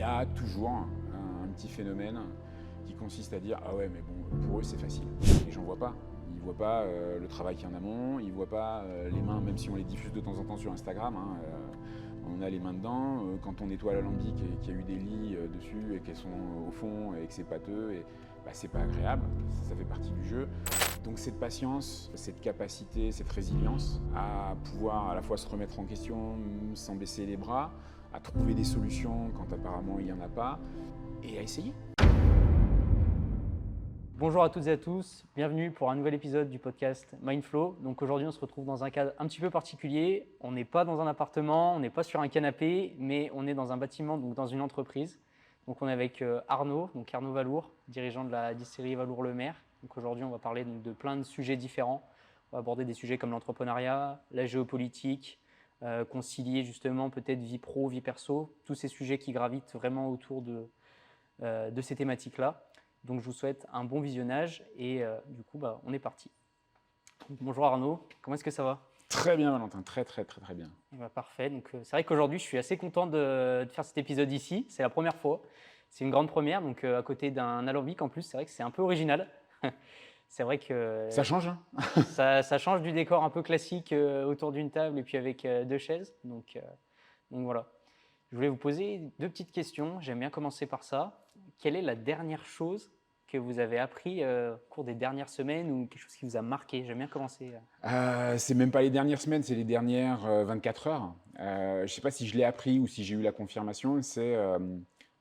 a toujours un petit phénomène qui consiste à dire « Ah ouais, mais bon, pour eux, c'est facile ». Les gens ne voient pas. Ils ne voient pas le travail qu'il y a en amont, ils ne voient pas les mains, même si on les diffuse de temps en temps sur Instagram. On a les mains dedans. Quand on nettoie l'alambic et qu'il y a eu des lits dessus et qu'elles sont au fond et que c'est pâteux, c'est pas agréable. Ça fait partie du jeu. Donc cette patience, cette capacité, cette résilience à pouvoir à la fois se remettre en question sans baisser les bras, à trouver des solutions quand apparemment il n'y en a pas, et à essayer. Bonjour à toutes et à tous, bienvenue pour un nouvel épisode du podcast Mindflow. Donc aujourd'hui on se retrouve dans un cadre un petit peu particulier. On n'est pas dans un appartement, on n'est pas sur un canapé, mais on est dans un bâtiment, donc dans une entreprise. Donc on est avec Arnaud, donc Arnaud Valour, dirigeant de la distillerie Valour-le-Maire. Donc aujourd'hui on va parler donc, de plein de sujets différents. On va aborder des sujets comme l'entrepreneuriat, la géopolitique, concilier justement peut-être vie pro, vie perso, tous ces sujets qui gravitent vraiment autour de ces thématiques-là. Donc je vous souhaite un bon visionnage et du coup on est parti. Donc, bonjour Arnaud, comment est-ce que ça va? Très bien Valentin, très bien. Parfait, donc c'est vrai qu'aujourd'hui je suis assez content de faire cet épisode ici, c'est la première fois, c'est une grande première, donc à côté d'un alambic en plus, c'est vrai que c'est un peu original. C'est vrai que ça change, hein. ça change du décor un peu classique autour d'une table et puis avec deux chaises, donc voilà. Je voulais vous poser deux petites questions, j'aime bien commencer par ça. Quelle est la dernière chose que vous avez appris au cours des dernières semaines ou quelque chose qui vous a marqué? J'aime bien commencer. C'est même pas les dernières semaines, c'est les dernières 24 heures. Je ne sais pas si je l'ai appris ou si j'ai eu la confirmation, c'est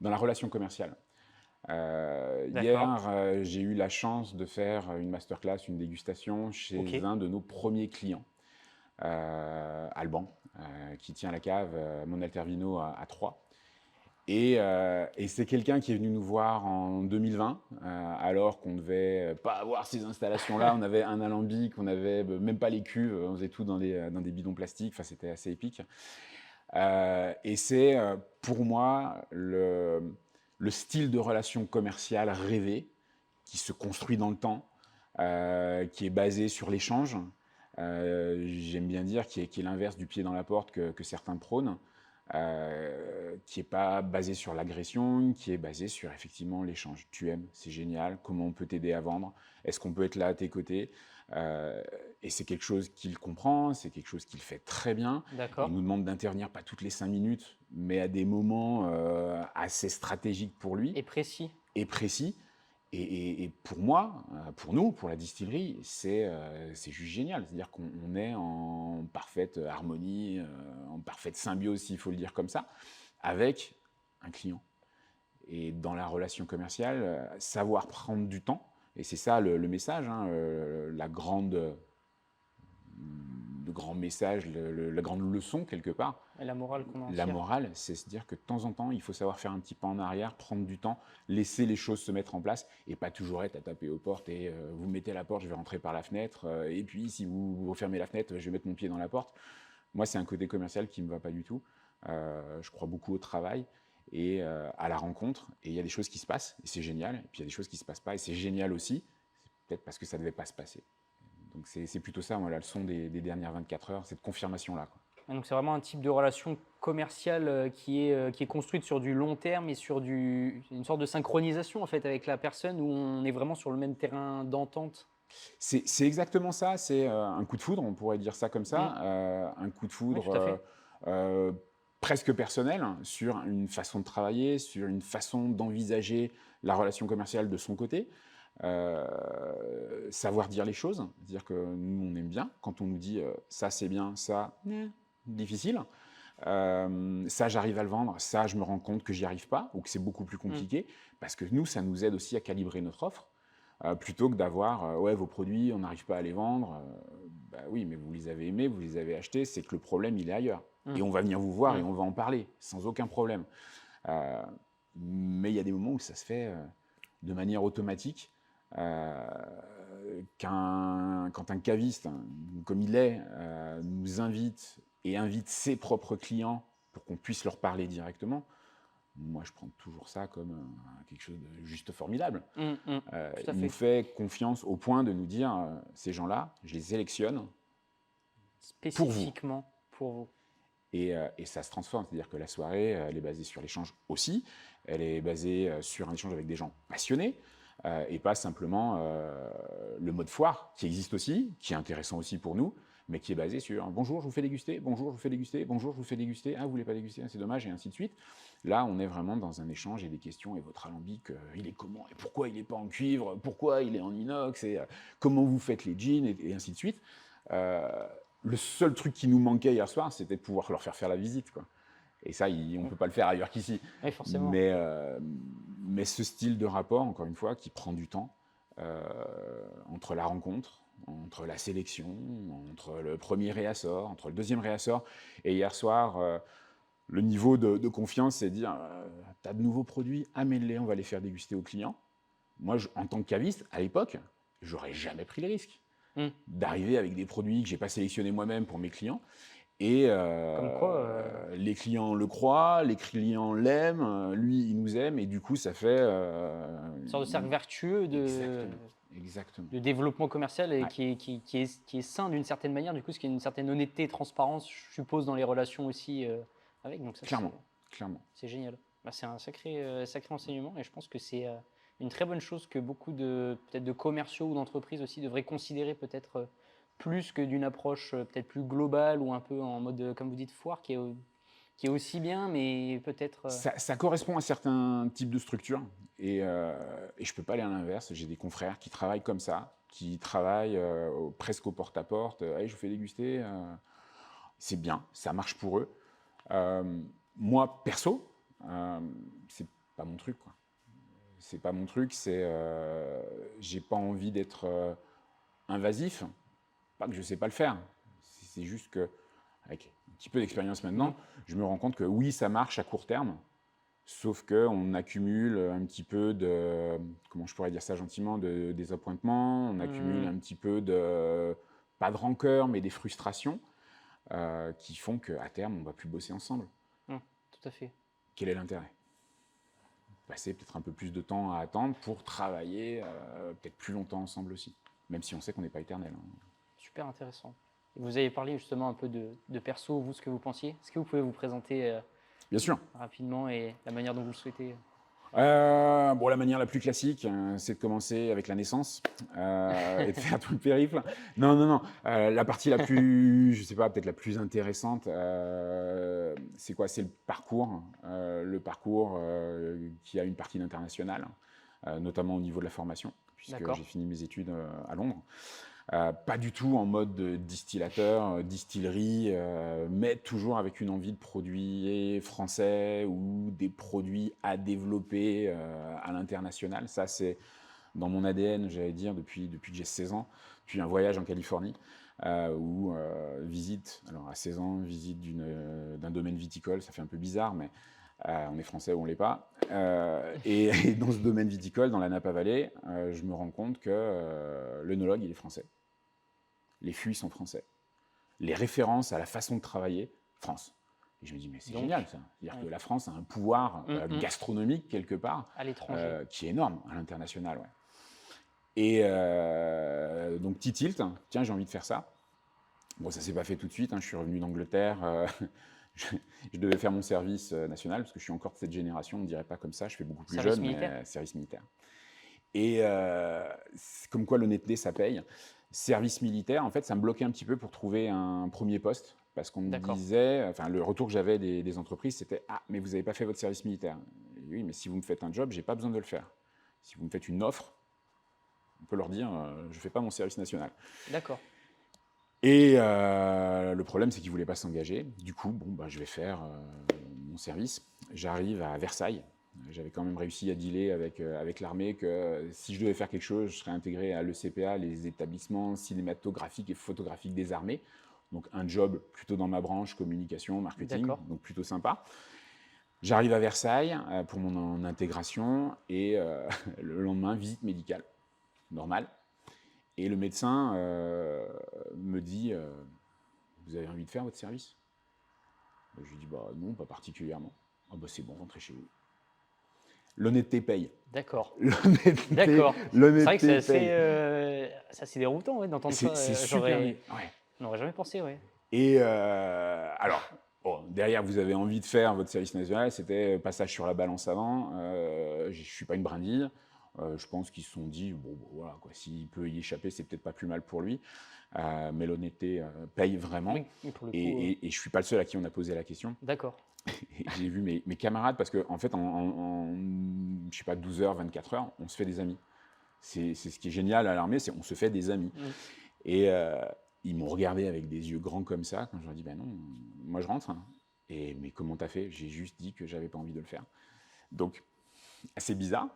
dans la relation commerciale. Hier, j'ai eu la chance de faire une masterclass, une dégustation chez un de nos premiers clients, Alban, qui tient la cave Mon Altervino à Troyes. Et c'est quelqu'un qui est venu nous voir en 2020, alors qu'on ne devait pas avoir ces installations-là. On avait un alambic, on n'avait même pas les cuves, on faisait tout dans des bidons plastiques. Enfin, c'était assez épique. Et c'est pour moi le style de relation commerciale rêvé qui se construit dans le temps, qui est basé sur l'échange. J'aime bien dire qui est l'inverse du pied dans la porte que certains prônent. Qui n'est pas basé sur l'agression, qui est basé sur effectivement l'échange. Tu aimes, c'est génial, comment on peut t'aider à vendre, est-ce qu'on peut être là à tes côtés, et c'est quelque chose qu'il comprend, c'est quelque chose qu'il fait très bien. Il nous demande d'intervenir pas toutes les 5 minutes, mais à des moments assez stratégiques pour lui. Et précis. Et précis. Et pour moi, pour nous, pour la distillerie, c'est juste génial. C'est-à-dire qu'on est en parfaite harmonie, en parfaite symbiose, s'il faut le dire comme ça, avec un client. Et dans la relation commerciale, savoir prendre du temps, et c'est ça le message, hein, le grand message, la grande leçon quelque part. Et la morale qu'on en tire. La morale, c'est se dire que de temps en temps, il faut savoir faire un petit pas en arrière, prendre du temps, laisser les choses se mettre en place et pas toujours être à taper aux portes et vous mettez la porte, je vais rentrer par la fenêtre et puis si vous refermez la fenêtre, je vais mettre mon pied dans la porte. Moi, c'est un côté commercial qui ne me va pas du tout. Je crois beaucoup au travail et à la rencontre et il y a des choses qui se passent et c'est génial. Et puis il y a des choses qui ne se passent pas et c'est génial aussi, peut-être parce que ça ne devait pas se passer. Donc c'est plutôt ça, moi, la leçon des dernières 24 heures, cette confirmation-là. Donc c'est vraiment un type de relation commerciale qui est construite sur du long terme et sur une sorte de synchronisation en fait avec la personne où on est vraiment sur le même terrain d'entente. C'est exactement ça, c'est un coup de foudre, on pourrait dire ça comme ça, un coup de foudre presque personnel hein, sur une façon de travailler, sur une façon d'envisager la relation commerciale de son côté. Savoir dire les choses, dire que nous on aime bien quand on nous dit ça c'est bien, ça difficile, ça j'arrive à le vendre, ça je me rends compte que j'y arrive pas ou que c'est beaucoup plus compliqué parce que nous ça nous aide aussi à calibrer notre offre plutôt que d'avoir ouais vos produits on n'arrive pas à les vendre, bah oui mais vous les avez aimés, vous les avez achetés, c'est que le problème il est ailleurs et on va venir vous voir et on va en parler sans aucun problème, mais il y a des moments où ça se fait de manière automatique. Quand un caviste, comme il est, nous invite et invite ses propres clients pour qu'on puisse leur parler directement, moi je prends toujours ça comme quelque chose de juste formidable. Il nous fait confiance au point de nous dire ces gens-là, je les sélectionne spécifiquement pour vous. Et ça se transforme, c'est-à-dire que la soirée, elle est basée sur l'échange aussi, elle est basée sur un échange avec des gens passionnés, et pas simplement le mode foire, qui existe aussi, qui est intéressant aussi pour nous, mais qui est basé sur « bonjour, je vous fais déguster, bonjour, je vous fais déguster, bonjour, je vous fais déguster, ah, vous voulez pas déguster, c'est dommage », et ainsi de suite. Là, on est vraiment dans un échange et des questions, et votre alambic, il est comment, et pourquoi il n'est pas en cuivre, pourquoi il est en inox, et comment vous faites les jeans, et ainsi de suite. Le seul truc qui nous manquait hier soir, c'était de pouvoir leur faire la visite, quoi. Et ça, on ne peut pas le faire ailleurs qu'ici. Oui, forcément. Mais ce style de rapport, encore une fois, qui prend du temps, entre la rencontre, entre la sélection, entre le premier réassort, entre le deuxième réassort, et hier soir, le niveau de confiance, c'est de dire tu as de nouveaux produits, amène-les, on va les faire déguster aux clients. Moi, en tant que caviste, à l'époque, j'aurais jamais pris le risque d'arriver avec des produits que je n'ai pas sélectionnés moi-même pour mes clients. Et les clients le croient, les clients l'aiment, lui, il nous aime, et du coup, ça fait… une sorte de cercle vertueux Exactement. de développement commercial et qui est sain d'une certaine manière, du coup, ce qui est une certaine honnêteté et transparence, je suppose, dans les relations aussi avec. Donc ça, clairement. C'est génial. Bah, c'est un sacré enseignement, et je pense que c'est une très bonne chose que beaucoup peut-être de commerciaux ou d'entreprises aussi devraient considérer peut-être plus que d'une approche peut-être plus globale ou un peu en mode, comme vous dites, foire, qui est aussi bien, mais peut-être… Ça correspond à certains types de structures, et je ne peux pas aller à l'inverse. J'ai des confrères qui travaillent comme ça, qui travaillent presque au porte-à-porte. Hey, je vous fais déguster. C'est bien, ça marche pour eux. Moi, perso, c'est pas mon truc, quoi. C'est pas mon truc, j'ai pas envie d'être invasif. Pas que je sais pas le faire, c'est juste que, avec un petit peu d'expérience maintenant, je me rends compte que oui, ça marche à court terme, sauf qu'on accumule un petit peu de, comment je pourrais dire ça gentiment, de désappointement, on accumule un petit peu de, pas de rancœur, mais des frustrations qui font qu'à terme, on ne va plus bosser ensemble. Tout à fait. Quel est l'intérêt ? Passer peut-être un peu plus de temps à attendre pour travailler peut-être plus longtemps ensemble aussi, même si on sait qu'on n'est pas éternel. Super intéressant. Et vous avez parlé justement un peu de perso, vous, ce que vous pensiez. Est-ce que vous pouvez vous présenter Bien sûr. Rapidement et la manière dont vous le souhaitez? La manière la plus classique, c'est de commencer avec la naissance et de faire tout le périple. Non. La partie la plus, je sais pas, peut-être la plus intéressante, c'est quoi? C'est le parcours. Qui a une partie d'international, notamment au niveau de la formation, puisque j'ai fini mes études à Londres. Pas du tout en mode distillateur, distillerie, mais toujours avec une envie de produits français ou des produits à développer à l'international. Ça, c'est dans mon ADN, j'allais dire, depuis que j'ai 16 ans. Puis un voyage en Californie où alors à 16 ans, visite d'un domaine viticole, ça fait un peu bizarre, mais on est français ou on ne l'est pas. Et dans ce domaine viticole, dans la Napa Valley, je me rends compte que l'œnologue, il est français. Les fûts sont français. Les références à la façon de travailler, France. Et je me dis, mais c'est génial ça. C'est-à-dire que la France a un pouvoir gastronomique quelque part à l'étranger qui est énorme à l'international. Ouais. Et donc, petit tilt, tiens, j'ai envie de faire ça. Bon, ça ne s'est pas fait tout de suite. Je suis revenu d'Angleterre. Je devais faire mon service national, parce que je suis encore de cette génération, on ne dirait pas comme ça, je fais beaucoup plus jeune, mais service militaire. Et comme quoi l'honnêteté, ça paye. Service militaire, en fait, ça me bloquait un petit peu pour trouver un premier poste, parce qu'on me disait, enfin, le retour que j'avais des entreprises, c'était « Ah, mais vous n'avez pas fait votre service militaire. » Oui, mais si vous me faites un job, je n'ai pas besoin de le faire. Si vous me faites une offre, on peut leur dire « Je ne fais pas mon service national. » D'accord. Et le problème, c'est qu'ils ne voulaient pas s'engager. Du coup, je vais faire mon service. J'arrive à Versailles. J'avais quand même réussi à dealer avec l'armée que si je devais faire quelque chose, je serais intégré à l'ECPA, les établissements cinématographiques et photographiques des armées. Donc un job plutôt dans ma branche, communication, marketing, donc plutôt sympa. J'arrive à Versailles pour mon intégration et le lendemain, visite médicale, normale. Et le médecin me dit vous avez envie de faire votre service? Je lui dis non, pas particulièrement. C'est bon, rentrez chez vous. L'honnêteté paye. D'accord. D'accord. C'est vrai que c'est assez déroutant d'entendre ça. C'est super. On n'aurait jamais pensé, Et alors, Bon, derrière, vous avez envie de faire votre service national, c'était passage sur la balance avant. Je ne suis pas une brindille. Je pense qu'ils se sont dit, bon, voilà, quoi, s'il peut y échapper, c'est peut-être pas plus mal pour lui. Mais l'honnêteté paye vraiment. Oui, pour le coup. Et je ne suis pas le seul à qui on a posé la question. D'accord. Et j'ai vu mes camarades, parce qu'en fait, je sais pas, 12 heures, 24 heures, on se fait des amis. C'est ce qui est génial à l'armée, c'est on se fait des amis. Et ils m'ont regardé avec des yeux grands comme ça, quand je leur ai dit, ben non, moi je rentre. Hein. Et mais comment t'as fait? J'ai juste dit que j'avais pas envie de le faire. Donc, assez bizarre.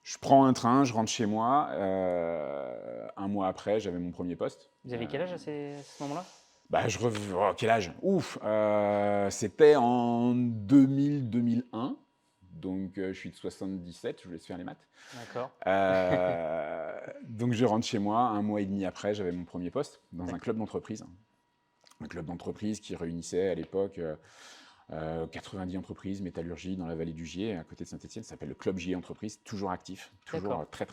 Je prends un train, je rentre chez moi. Un mois après, j'avais mon premier poste. Vous avez quel âge à ce moment-là? Bah, quel âge? Ouf, c'était en 2000-2001. Donc, je suis de 77, je vous laisse faire les maths. D'accord. Donc, je rentre chez moi. Un mois et demi après, j'avais mon premier poste dans un club d'entreprise. Un club d'entreprise qui réunissait à l'époque 90 entreprises, métallurgie dans la vallée du Gier, à côté de Saint-Etienne. Ça s'appelle le Club Gier Entreprise, toujours actif, toujours très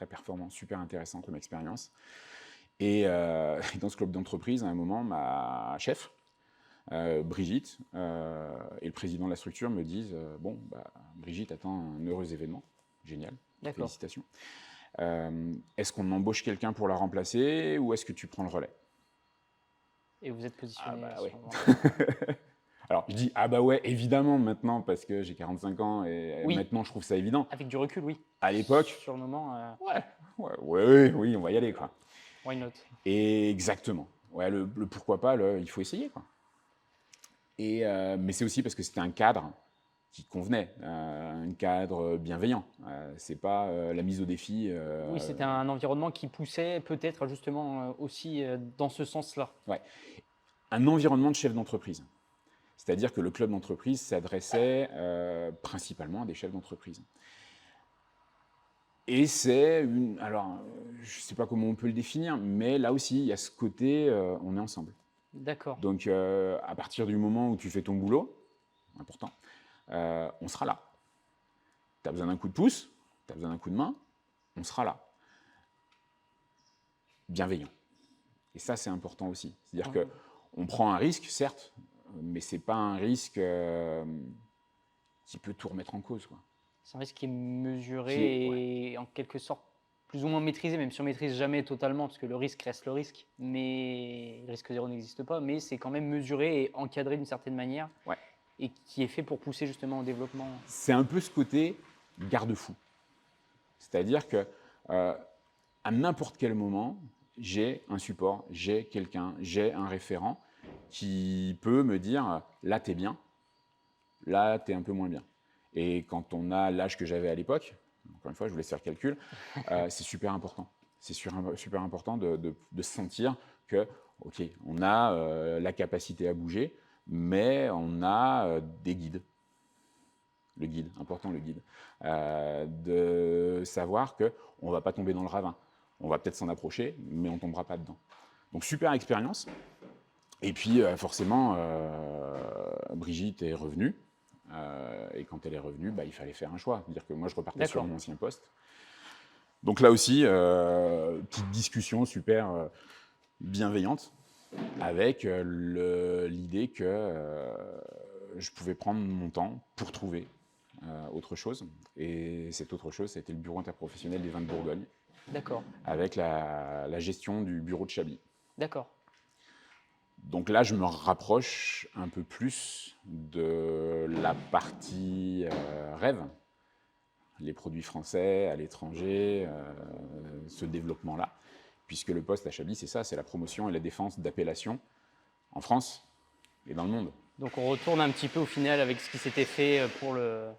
performant, super intéressant comme expérience. Et dans ce club d'entreprise, à un moment, ma chef, Brigitte, et le président de la structure me disent bon, Brigitte attend un heureux événement. Génial, félicitations. Est-ce qu'on embauche quelqu'un pour la remplacer ou est-ce que tu prends le relais? Et vous êtes positionné ouais. Alors, je dis, ah bah ouais, évidemment, maintenant, parce que j'ai 45 ans et maintenant, je trouve ça évident. Avec du recul, oui. À l'époque, sur le moment, oui, on va y aller, quoi. Why not? Et exactement. Ouais, le pourquoi pas, il faut essayer, quoi. Et, mais c'est aussi parce que c'était un cadre qui convenait, un cadre bienveillant. C'est pas la mise au défi. Oui, c'était un environnement qui poussait peut-être justement aussi dans ce sens-là. Ouais. Un environnement de chef d'entreprise. C'est-à-dire que le club d'entreprise s'adressait principalement à des chefs d'entreprise. Et c'est alors, je ne sais pas comment on peut le définir, mais là aussi, il y a ce côté, on est ensemble. D'accord. Donc, à partir du moment où tu fais ton boulot, important, on sera là. Tu as besoin d'un coup de pouce, tu as besoin d'un coup de main, on sera là. Bienveillant. Et ça, c'est important aussi. C'est-à-dire qu'on prend un risque, certes, mais ce n'est pas un risque qui peut tout remettre en cause, quoi. C'est un risque qui est mesuré et en quelque sorte plus ou moins maîtrisé, même si on ne maîtrise jamais totalement, parce que le risque reste le risque, mais le risque zéro n'existe pas, mais c'est quand même mesuré et encadré d'une certaine manière, et qui est fait pour pousser justement au développement. C'est un peu ce côté garde-fou. C'est-à-dire que à n'importe quel moment, j'ai un support, j'ai quelqu'un, j'ai un référent qui peut me dire là, t'es bien, là, t'es un peu moins bien. Et quand on a l'âge que j'avais à l'époque, encore une fois, je vous laisse faire le calcul, c'est super important. C'est super important de sentir que, OK, on a la capacité à bouger, mais on a des guides. Le guide, important le guide. De savoir qu'on ne va pas tomber dans le ravin. On va peut-être s'en approcher, mais on ne tombera pas dedans. Donc, super expérience. Et puis, forcément, Brigitte est revenue. Et quand elle est revenue, il fallait faire un choix. C'est-à-dire que moi, je repartais sur mon ancien poste. Donc là aussi, petite discussion super bienveillante avec l'idée que je pouvais prendre mon temps pour trouver autre chose. Et cette autre chose, c'était le bureau interprofessionnel des vins de Bourgogne. D'accord. Avec la gestion du bureau de Chablis. D'accord. Donc là, je me rapproche un peu plus de la partie rêve, les produits français à l'étranger, ce développement-là, puisque le poste à Chablis, c'est ça, c'est la promotion et la défense d'appellations en France et dans le monde. Donc on retourne un petit peu au final avec ce qui s'était fait pour le...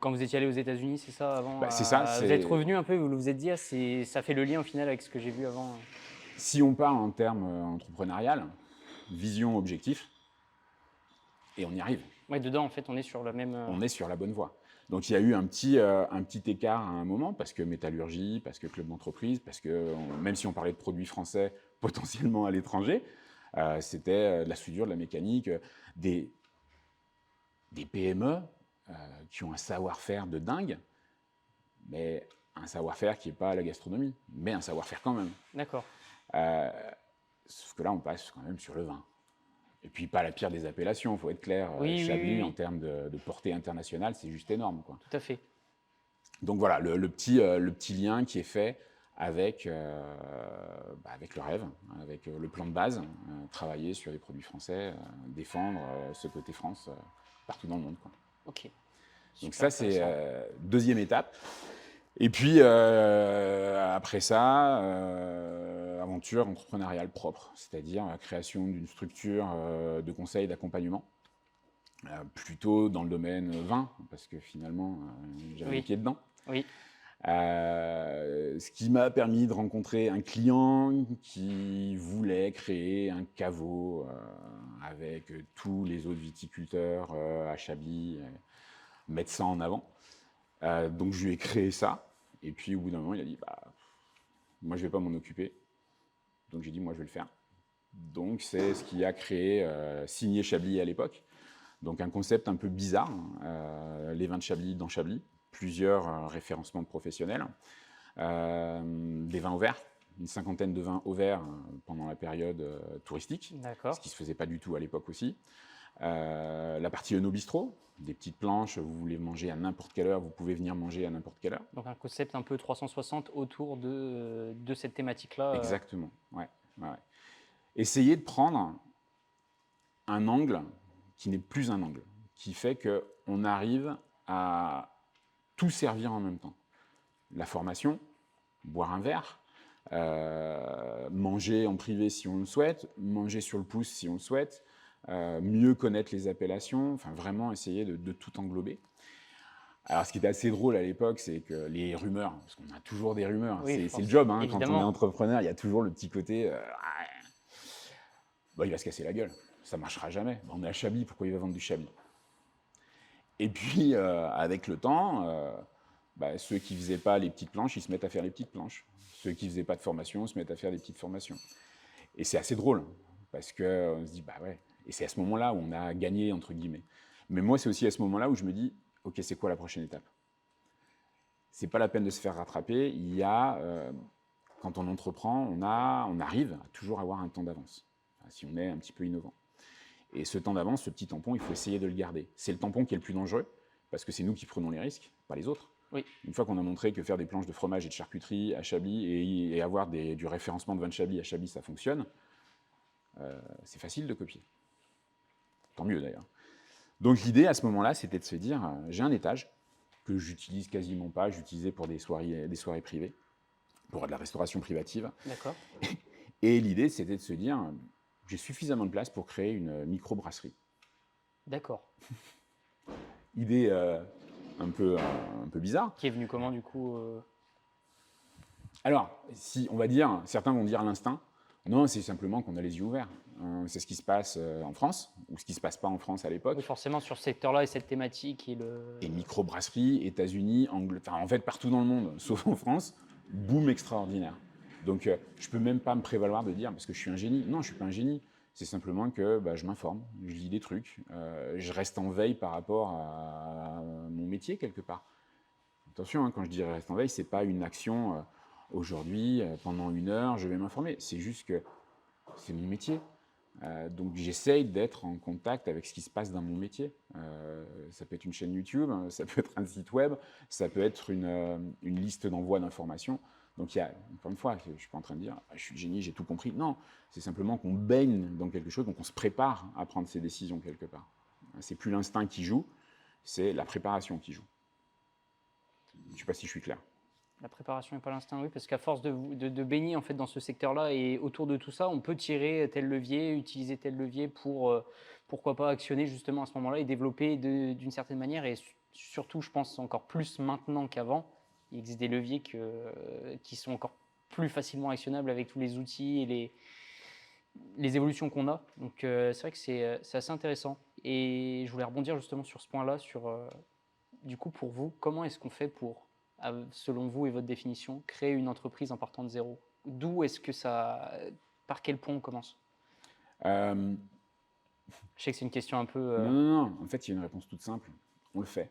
Quand vous étiez allé aux États-Unis, c'est ça avant? C'est ça. Vous êtes revenu un peu, vous vous êtes dit, ça fait le lien au final avec ce que j'ai vu avant. Si on parle en termes entrepreneurial, vision, objectif, et on y arrive. Ouais, dedans, en fait, on est sur la même... On est sur la bonne voie. Donc il y a eu un petit écart à un moment, parce que métallurgie, parce que club d'entreprise, parce que même si on parlait de produits français potentiellement à l'étranger, c'était de la soudure, de la mécanique, des PME qui ont un savoir-faire de dingue, mais un savoir-faire qui n'est pas la gastronomie, mais un savoir-faire quand même. D'accord. Sauf que là, on passe quand même sur le vin. Et puis pas la pire des appellations, il faut être clair. Oui, Chablis, oui. en termes de portée internationale, c'est juste énorme, quoi. Tout à fait. Donc voilà, le petit lien qui est fait avec, avec le rêve, avec le plan de base, travailler sur les produits français, défendre ce côté France partout dans le monde, quoi. Ok. Donc Super ça, c'est intéressant. deuxième étape. Et puis, après ça, aventure entrepreneuriale propre, c'est-à-dire la création d'une structure de conseil d'accompagnement, plutôt dans le domaine vin, parce que finalement, j'avais les Oui. pieds dedans. Oui. Ce qui m'a permis de rencontrer un client qui voulait créer un caveau avec tous les autres viticulteurs à Chablis, mettre ça en avant. Donc je lui ai créé ça, et puis au bout d'un moment, il a dit moi je vais pas m'en occuper. Donc j'ai dit moi je vais le faire. Donc c'est ce qui a créé Signé Chablis à l'époque. Donc un concept un peu bizarre, les vins de Chablis dans Chablis, plusieurs référencements de professionnels, des vins au verre, une cinquantaine de vins au verre pendant la période touristique, D'accord. ce qui ne se faisait pas du tout à l'époque aussi. La partie Eno Bistro, des petites planches, vous voulez manger à n'importe quelle heure, vous pouvez venir manger à n'importe quelle heure. Donc un concept un peu 360 autour de cette thématique-là. Exactement, ouais. Essayez de prendre un angle qui n'est plus un angle, qui fait qu'on arrive à tout servir en même temps. La formation, boire un verre, manger en privé si on le souhaite, manger sur le pouce si on le souhaite, mieux connaître les appellations, enfin vraiment essayer de tout englober. Alors, ce qui était assez drôle à l'époque, c'est que les rumeurs, parce qu'on a toujours des rumeurs, Oui, c'est le job, hein, quand on est évidemment. entrepreneur, il y a toujours le petit côté il va se casser la gueule, ça ne marchera jamais. On est à Chablis, pourquoi il va vendre du Chablis? Et puis, avec le temps, ceux qui ne faisaient pas les petites planches, ils se mettent à faire les petites planches. Ceux qui ne faisaient pas de formation se mettent à faire des petites formations. Et c'est assez drôle, parce qu'on se dit, ouais. Et c'est à ce moment-là où on a gagné, entre guillemets. Mais moi, c'est aussi à ce moment-là où je me dis, ok, c'est quoi la prochaine étape? C'est pas la peine de se faire rattraper. Il y a, quand on entreprend, on arrive à toujours avoir un temps d'avance, si on est un petit peu innovant. Et ce temps d'avance, ce petit tampon, il faut essayer de le garder. C'est le tampon qui est le plus dangereux, parce que c'est nous qui prenons les risques, pas les autres. Oui. Une fois qu'on a montré que faire des planches de fromage et de charcuterie à Chablis et avoir du référencement de vin de Chablis à Chablis, ça fonctionne, c'est facile de copier. Tant mieux d'ailleurs. Donc l'idée à ce moment-là, c'était de se dire, j'ai un étage que j'utilise quasiment pas, j'utilisais pour des soirées privées, pour de la restauration privative. D'accord. Et l'idée, c'était de se dire, j'ai suffisamment de place pour créer une micro-brasserie. D'accord. Idée un peu bizarre. Qui est venu comment du coup Alors, si on va dire, certains vont dire à l'instinct, non, c'est simplement qu'on a les yeux ouverts. C'est ce qui se passe en France, ou ce qui ne se passe pas en France à l'époque. Oui, forcément sur ce secteur-là et cette thématique Et microbrasserie, États-Unis, Angleterre, en fait partout dans le monde, sauf en France, boom extraordinaire. Donc je ne peux même pas me prévaloir de dire, parce que je suis un génie. Non, je ne suis pas un génie. C'est simplement que je m'informe, je lis des trucs, je reste en veille par rapport à mon métier quelque part. Attention, quand je dis reste en veille, ce n'est pas une action aujourd'hui, pendant 1 heure, je vais m'informer. C'est juste que c'est mon métier. Donc j'essaye d'être en contact avec ce qui se passe dans mon métier. Ça peut être une chaîne YouTube, ça peut être un site web, ça peut être une liste d'envoi d'informations. Donc il y a, encore une fois, je ne suis pas en train de dire je suis le génie, j'ai tout compris. Non, c'est simplement qu'on baigne dans quelque chose, donc on se prépare à prendre ses décisions quelque part. C'est plus l'instinct qui joue, c'est la préparation qui joue. Je ne sais pas si je suis clair. La préparation et pas l'instinct, oui, parce qu'à force de baigner en fait dans ce secteur-là et autour de tout ça, on peut tirer tel levier, utiliser tel levier pour, pourquoi pas, actionner justement à ce moment-là et développer d'une certaine manière. Et surtout, je pense encore plus maintenant qu'avant, il existe des leviers qui sont encore plus facilement actionnables avec tous les outils et les évolutions qu'on a. Donc c'est vrai que c'est assez intéressant. Et je voulais rebondir justement sur ce point-là, du coup pour vous, comment est-ce qu'on fait pour, selon vous et votre définition, créer une entreprise en partant de zéro? D'où est-ce que ça... Par quel point on commence? Je sais que c'est une question un peu... Non. En fait, il y a une réponse toute simple. On le fait.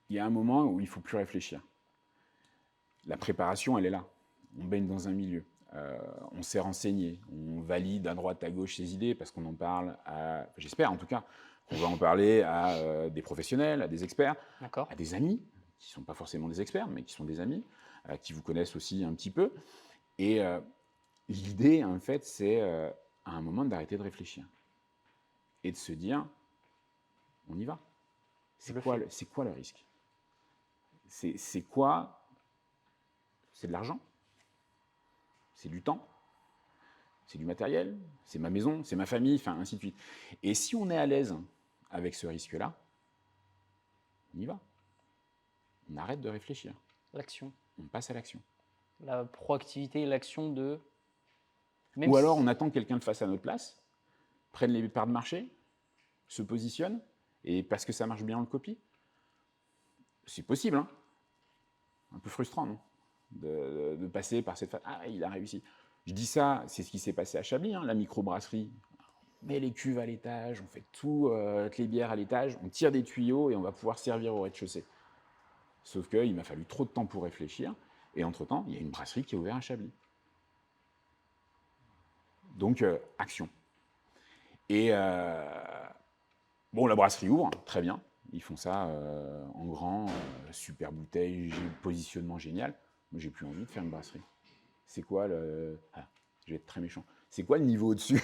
Il y a un moment où il ne faut plus réfléchir. La préparation, elle est là. On baigne dans un milieu. on s'est renseigné, on valide à droite, à gauche ces idées parce qu'on en parle j'espère en tout cas, qu'on va en parler à des professionnels, à des experts, à des amis, qui ne sont pas forcément des experts, mais qui sont des amis, qui vous connaissent aussi un petit peu. Et l'idée, en fait, c'est à un moment d'arrêter de réfléchir et de se dire, on y va. C'est quoi le risque? C'est quoi? C'est de l'argent, c'est du temps, c'est du matériel, c'est ma maison, c'est ma famille, enfin ainsi de suite. Et si on est à l'aise avec ce risque-là, on y va. On arrête de réfléchir. L'action. On passe à l'action. La proactivité et l'action de... Ou alors on attend que quelqu'un le fasse à notre place, prenne les parts de marché, se positionne, et parce que ça marche bien, on le copie. C'est possible, hein. Un peu frustrant, non, de passer par cette phase. Ah, il a réussi. Je dis ça, c'est ce qui s'est passé à Chablis, hein, la microbrasserie. On met les cuves à l'étage, on fait toutes les bières à l'étage, on tire des tuyaux et on va pouvoir servir au rez-de-chaussée. Sauf qu'il m'a fallu trop de temps pour réfléchir, et entre-temps, il y a une brasserie qui est ouverte à Chablis. Donc, action. Et bon, la brasserie ouvre, très bien. Ils font ça en grand, super bouteille, positionnement génial. Moi, j'ai plus envie de faire une brasserie. C'est quoi le... Ah, je vais être très méchant. C'est quoi le niveau au-dessus?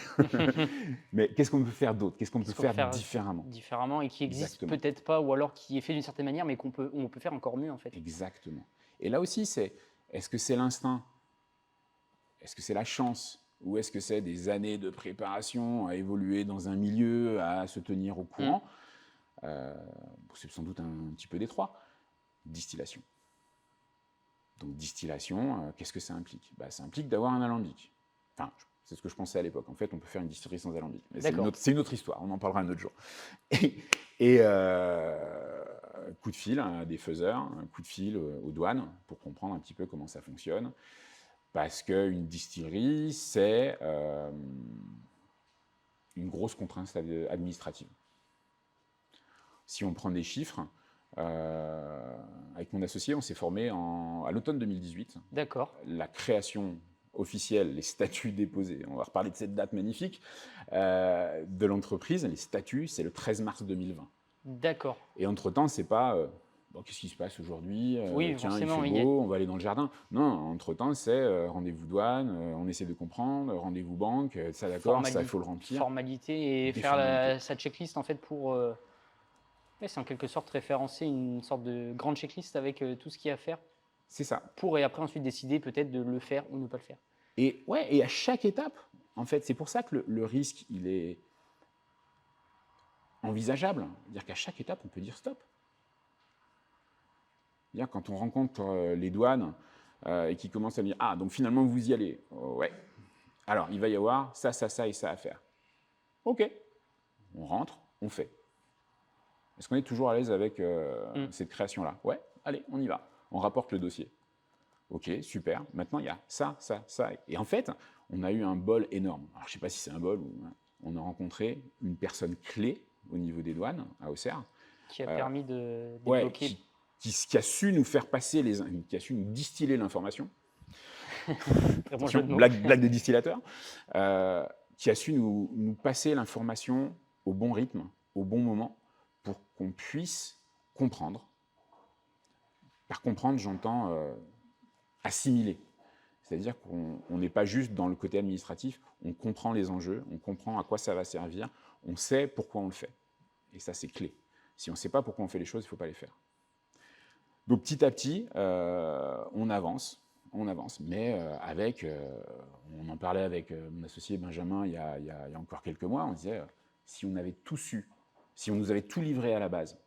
Mais qu'est-ce qu'on peut faire d'autre? Qu'est-ce qu'on peut faire différemment? Différemment, et qui existe peut-être pas, ou alors qui est fait d'une certaine manière, mais on peut faire encore mieux, en fait. Exactement. Et là aussi, est-ce que c'est l'instinct? Est-ce que c'est la chance? Ou est-ce que c'est des années de préparation à évoluer dans un milieu, à se tenir au courant? C'est sans doute un petit peu des trois. Distillation. Donc distillation, qu'est-ce que ça implique? Ça implique d'avoir un alambic. Enfin, c'est ce que je pensais à l'époque. En fait, on peut faire une distillerie sans alambic. Mais c'est une autre histoire, on en parlera un autre jour. Et coup de fil à des faiseurs, un coup de fil aux douanes pour comprendre un petit peu comment ça fonctionne. Parce qu'une distillerie, c'est une grosse contrainte administrative. Si on prend des chiffres, avec mon associé, on s'est formé à l'automne 2018. D'accord. La création officielle, les statuts déposés, on va reparler de cette date magnifique, de l'entreprise, les statuts, c'est le 13 mars 2020. D'accord. Et entre-temps, c'est pas... qu'est-ce qui se passe aujourd'hui? Oui, tiens, il fait beau, on va aller dans le jardin. Non, entre-temps, c'est rendez-vous douane, on essaie de comprendre, rendez-vous banque, ça d'accord, ça il faut le remplir. Formalité et faire sa checklist en fait pour... c'est en quelque sorte référencer une sorte de grande checklist avec tout ce qu'il y a à faire. C'est ça. Pour et après ensuite décider peut-être de le faire ou ne pas le faire. Et à chaque étape, en fait, c'est pour ça que le risque, il est envisageable. C'est-à-dire qu'à chaque étape, on peut dire stop. C'est-à-dire quand on rencontre les douanes et qu'ils commencent à dire « Ah, donc finalement, vous y allez. Ouais. Alors, il va y avoir ça, ça, ça et ça à faire. » Ok. On rentre, on fait. Est-ce qu'on est toujours à l'aise avec cette création-là? Ouais, allez, on y va. On rapporte le dossier. Ok, super. Maintenant, il y a ça, ça, ça. Et en fait, on a eu un bol énorme. Alors, je ne sais pas si c'est un bol ou... On a rencontré une personne clé au niveau des douanes, à Auxerre. Qui a permis de débloquer... Qui a su nous faire passer, qui a su nous distiller l'information. Blague de distillateur. Qui a su nous passer l'information au bon rythme, au bon moment, pour qu'on puisse comprendre. Par comprendre, j'entends assimiler. C'est-à-dire qu'on n'est pas juste dans le côté administratif, on comprend les enjeux, on comprend à quoi ça va servir, on sait pourquoi on le fait. Et ça, c'est clé. Si on ne sait pas pourquoi on fait les choses, il ne faut pas les faire. Donc petit à petit, on avance, mais on en parlait avec mon associé Benjamin il y a encore quelques mois, on disait, si on avait tout su, si on nous avait tout livré à la base,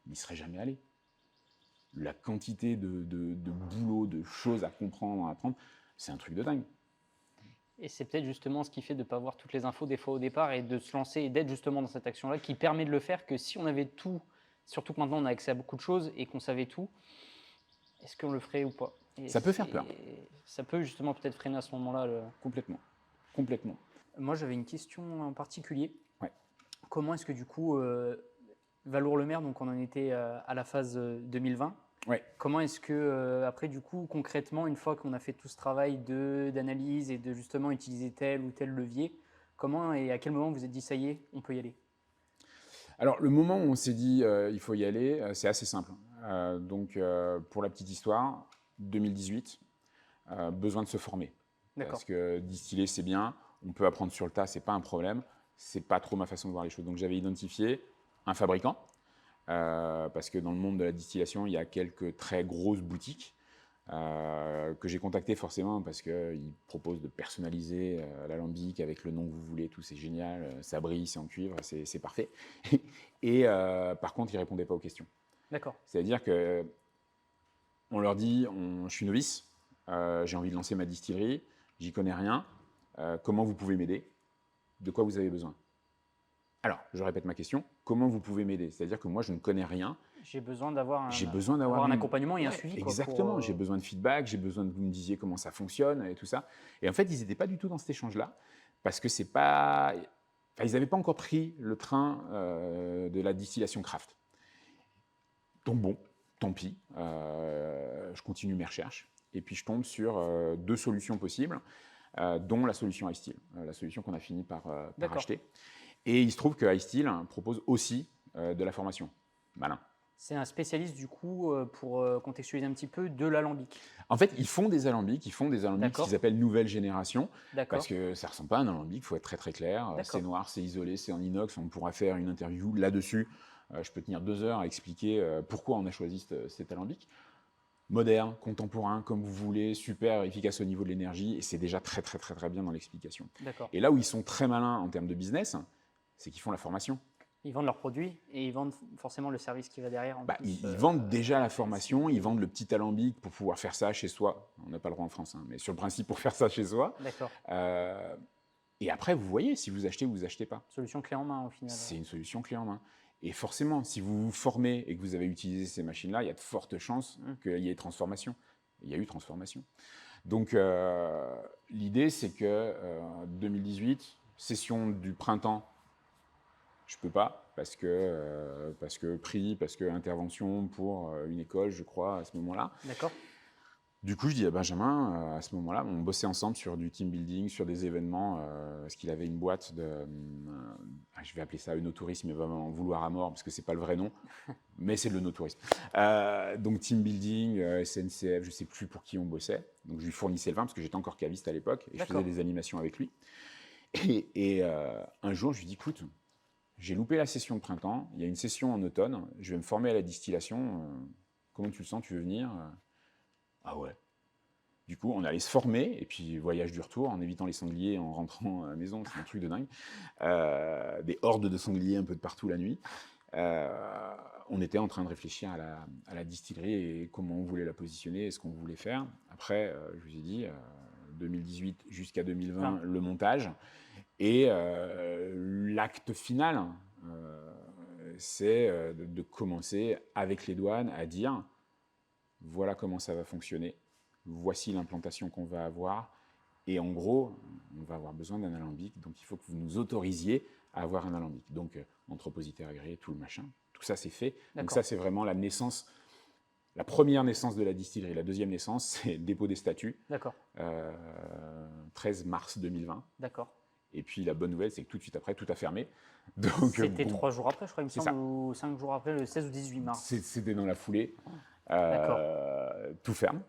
on n'y serait jamais allé. La quantité de boulot, de choses à comprendre, à apprendre, c'est un truc de dingue. Et c'est peut-être justement ce qui fait de ne pas avoir toutes les infos des fois au départ et de se lancer et d'être justement dans cette action-là qui permet de le faire, que si on avait tout, surtout que maintenant on a accès à beaucoup de choses et qu'on savait tout, est-ce qu'on le ferait ou pas? Ça peut faire peur. Ça peut justement peut-être freiner à ce moment-là. Complètement. Moi j'avais une question en particulier. Ouais. Comment est-ce que du coup, Valour-le-Maire, donc on en était à la phase 2020, Ouais. Comment est-ce que, après, du coup, concrètement, une fois qu'on a fait tout ce travail d'analyse et de justement utiliser tel ou tel levier, comment et à quel moment vous vous êtes dit, ça y est, on peut y aller? Alors, le moment où on s'est dit il faut y aller, c'est assez simple. Pour la petite histoire, 2018, besoin de se former. D'accord. Parce que distiller, c'est bien, on peut apprendre sur le tas, c'est pas un problème. C'est pas trop ma façon de voir les choses. Donc, j'avais identifié un fabricant, parce que dans le monde de la distillation, il y a quelques très grosses boutiques que j'ai contactées forcément parce qu'ils proposent de personnaliser l'alambic avec le nom que vous voulez, tout c'est génial, ça brille, c'est en cuivre, c'est parfait. Et par contre, ils ne répondaient pas aux questions. D'accord. C'est-à-dire que on leur dit, je suis novice, j'ai envie de lancer ma distillerie, j'y connais rien, comment vous pouvez m'aider? De quoi vous avez besoin? Alors, je répète ma question, comment vous pouvez m'aider? C'est-à-dire que moi, je ne connais rien. J'ai besoin d'avoir J'ai besoin d'avoir un accompagnement et un suivi. Exactement, j'ai besoin de feedback, j'ai besoin que vous me disiez comment ça fonctionne et tout ça. Et en fait, ils n'étaient pas du tout dans cet échange-là, parce que c'est pas... Enfin, ils n'avaient pas encore pris le train de la distillation craft. Donc bon, tant pis, je continue mes recherches. Et puis je tombe sur deux solutions possibles, dont la solution iStill, la solution qu'on a fini par acheter. Et il se trouve que iStill propose aussi de la formation. Malin. C'est un spécialiste du coup, pour contextualiser un petit peu, de l'alambic. En fait, ils font des alambics qu'ils appellent nouvelle génération, parce que ça ne ressemble pas à un alambic, il faut être très très clair. C'est noir, c'est isolé, c'est en inox, on pourra faire une interview là-dessus. Je peux tenir 2 heures à expliquer pourquoi on a choisi cet alambic. Moderne, contemporain, comme vous voulez, super efficace au niveau de l'énergie, et c'est déjà très très très très bien dans l'explication. Et là où ils sont très malins en termes de business, c'est qu'ils font la formation. Ils vendent leurs produits et ils vendent forcément le service qui va derrière. Ils vendent déjà la formation, ils vendent le petit alambic pour pouvoir faire ça chez soi. On n'a pas le droit en France, mais sur le principe pour faire ça chez soi. Et après, vous voyez, si vous achetez ou vous achetez pas. Solution clé en main au final. C'est une solution clé en main. Et forcément, si vous vous formez et que vous avez utilisé ces machines-là, il y a de fortes chances qu'il y ait transformation. Il y a eu transformation. Donc, l'idée, c'est que 2018, session du printemps, je ne peux pas, parce que prix, parce que intervention pour une école, je crois, à ce moment-là. D'accord. Du coup, je dis à Benjamin, à ce moment-là, on bossait ensemble sur du team building, sur des événements, parce qu'il avait une boîte de, je vais appeler ça œnotourisme, il va m'en vouloir à mort, parce que ce n'est pas le vrai nom, mais c'est de l'œnotourisme. Donc team building, SNCF, je ne sais plus pour qui on bossait. Donc je lui fournissais le vin, parce que j'étais encore caviste à l'époque, et je faisais des animations avec lui. Et un jour, je lui dis, écoute, j'ai loupé la session de printemps, il y a une session en automne, je vais me former à la distillation, comment tu le sens, tu veux venir? Ah ouais. Du coup, on allait se former, et puis voyage du retour, en évitant les sangliers, en rentrant à la maison, c'est un truc de dingue. Des hordes de sangliers un peu de partout la nuit. On était en train de réfléchir à la distillerie et comment on voulait la positionner et ce qu'on voulait faire. Après, je vous ai dit, 2018 jusqu'à 2020, le montage. Et l'acte final, c'est de commencer avec les douanes à dire voilà comment ça va fonctionner, voici l'implantation qu'on va avoir, et en gros, on va avoir besoin d'un alambic, donc il faut que vous nous autorisiez à avoir un alambic. Donc, entrepositaire agréé, tout le machin, tout ça c'est fait. Donc ça, c'est vraiment la naissance, la première naissance de la distillerie. La deuxième naissance, c'est le dépôt des statuts, 13 mars 2020. D'accord. Et puis la bonne nouvelle, c'est que tout de suite après, tout a fermé. C'était 3 jours après, je crois, il me semble, ou 5 jours après, le 16 ou 18 mars. C'était dans la foulée. Tout ferme.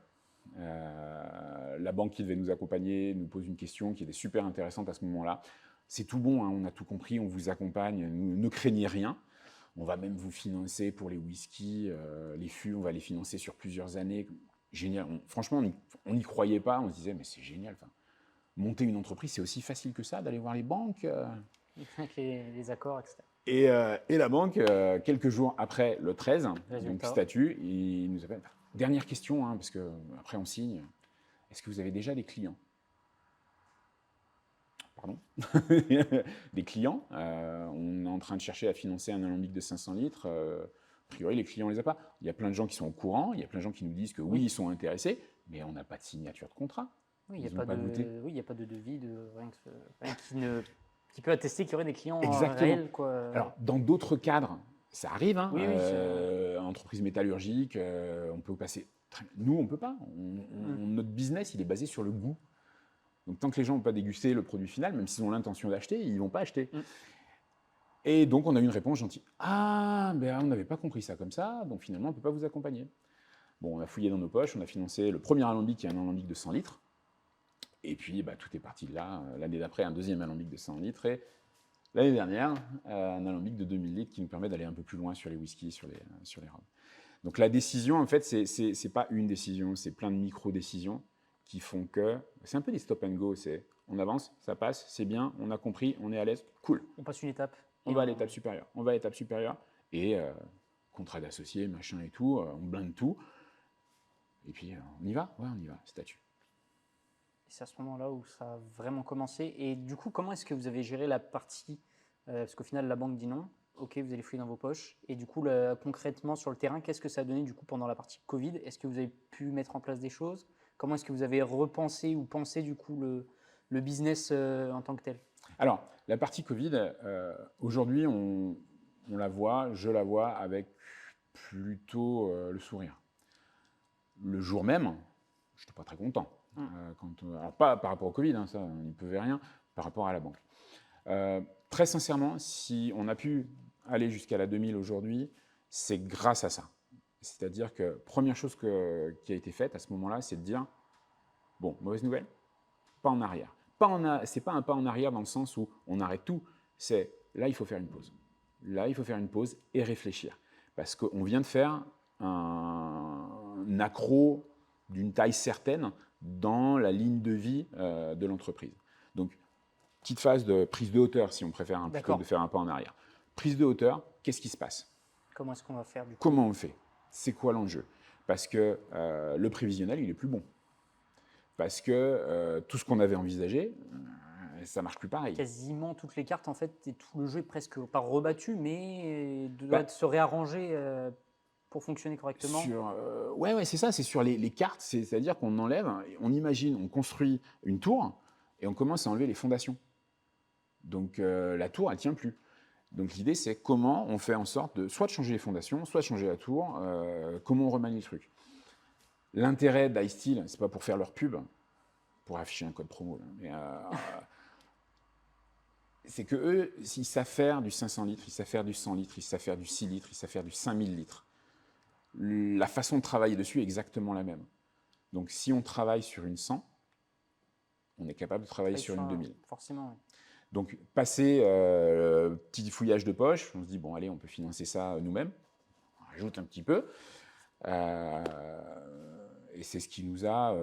La banque qui devait nous accompagner nous pose une question qui était super intéressante à ce moment-là. C'est tout bon, hein, on a tout compris, on vous accompagne, ne craignez rien. On va même vous financer pour les whisky, les fûts, on va les financer sur plusieurs années. Génial. Franchement, on n'y croyait pas, on se disait, mais c'est génial. Monter une entreprise, c'est aussi facile que ça, d'aller voir les banques. Avec les accords, etc. Et la banque, quelques jours après le 13, donc statut, il nous appelle. Dernière question, hein, parce qu'après on signe. Est-ce que vous avez déjà des clients? Pardon. Des clients. On est en train de chercher à financer un alambic de 500 litres. A priori, les clients, on ne les a pas. Il y a plein de gens qui sont au courant. Il y a plein de gens qui nous disent que oui, ils sont intéressés, mais on n'a pas de signature de contrat. Oui, il n'y a pas de devis, qui peut attester qu'il y aurait des clients réels. Alors, dans d'autres cadres, Ça arrive, hein, Oui, entreprise métallurgique, on peut passer. Nous, on ne peut pas. Notre business, il est basé sur le goût. Donc, tant que les gens n'ont pas dégusté le produit final, même s'ils ont l'intention d'acheter, ils ne vont pas acheter. Et donc, on a eu une réponse gentille. Ah, ben, on n'avait pas compris ça comme ça, donc finalement, on ne peut pas vous accompagner. Bon, on a fouillé dans nos poches, on a financé le premier alambic, qui est un alambic de 100 litres. Et puis, tout est parti de là. L'année d'après, un deuxième alambic de 100 litres. Et l'année dernière, un alambic de 2000 litres qui nous permet d'aller un peu plus loin sur les whiskies, sur les rhums. Donc, la décision, en fait, c'est pas une décision, c'est plein de micro-décisions qui font que. C'est un peu des stop and go. C'est on avance, ça passe, c'est bien, on a compris, on est à l'aise, cool. On passe une étape. On va à l'étape supérieure. On va à l'étape supérieure. Et contrat d'associé, machin et tout, on blinde tout. Et puis, on y va. Ouais, on y va, statut. C'est à ce moment-là où ça a vraiment commencé. Et du coup, comment est-ce que vous avez géré la partie parce qu'au final, la banque dit non. Ok, vous allez fouiller dans vos poches. Et du coup, concrètement, sur le terrain, qu'est-ce que ça a donné du coup pendant la partie Covid? Est-ce que vous avez pu mettre en place des choses? Comment est-ce que vous avez repensé ou pensé du coup le business en tant que tel? Alors, la partie Covid, aujourd'hui, je la vois avec plutôt le sourire. Le jour même, je n'étais pas très content. Alors pas par rapport au Covid, hein, ça, on n'y pouvait rien, par rapport à la banque. Très sincèrement, si on a pu aller jusqu'à la 2000 aujourd'hui, c'est grâce à ça. C'est-à-dire que première chose qui a été faite à ce moment-là, c'est de dire, bon, mauvaise nouvelle, pas en arrière. C'est pas un pas en arrière dans le sens où on arrête tout, c'est là, il faut faire une pause. Là, il faut faire une pause et réfléchir. Parce qu'on vient de faire un accro d'une taille certaine dans la ligne de vie de l'entreprise. Donc, petite phase de prise de hauteur, si on préfère, plutôt que de faire un pas en arrière. Prise de hauteur, qu'est-ce qui se passe? Comment est-ce qu'on va faire du coup? Comment on fait? C'est quoi l'enjeu? Parce que le prévisionnel, il est plus bon. Parce que tout ce qu'on avait envisagé, ça ne marche plus pareil. Quasiment toutes les cartes, en fait, et tout le jeu est presque pas rebattu, mais doit se réarranger pour fonctionner correctement. Ouais, c'est ça, c'est sur les cartes, c'est-à-dire qu'on enlève, on imagine, on construit une tour et on commence à enlever les fondations. Donc la tour, elle ne tient plus. Donc l'idée, c'est comment on fait en sorte de soit de changer les fondations, soit de changer la tour, comment on remanie le truc. L'intérêt d'iSteel, c'est pas pour faire leur pub, pour afficher un code promo, là, mais c'est que eux, ils savent faire du 500 litres, ils savent faire du 100 litres, ils savent faire du 6 litres, ils savent faire du 5000 litres. La façon de travailler dessus est exactement la même. Donc si on travaille sur une 100, on est capable de travailler sur une 2000. Forcément, oui. Donc passer petit fouillage de poche, on se dit, bon allez, on peut financer ça nous-mêmes, on rajoute un petit peu. Et c'est ce qui nous a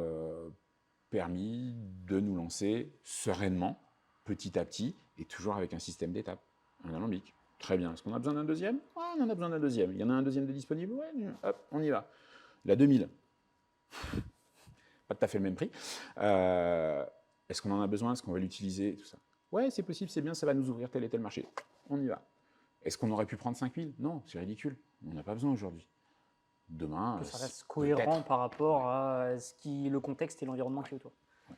permis de nous lancer sereinement, petit à petit, et toujours avec un système d'étapes, un alambic. Très bien. Est-ce qu'on a besoin d'un deuxième? Ouais, on en a besoin d'un deuxième. Il y en a un deuxième de disponible? Ouais, hop, on y va. La 2000, pas tout à fait le même prix. Est-ce qu'on en a besoin? Est-ce qu'on va l'utiliser? Tout ça. Ouais, c'est possible, c'est bien, ça va nous ouvrir tel et tel marché. On y va. Est-ce qu'on aurait pu prendre 5000? Non, c'est ridicule. On n'a pas besoin aujourd'hui. Demain, que ça reste cohérent par rapport à le contexte et l'environnement qui est autour. Ouais.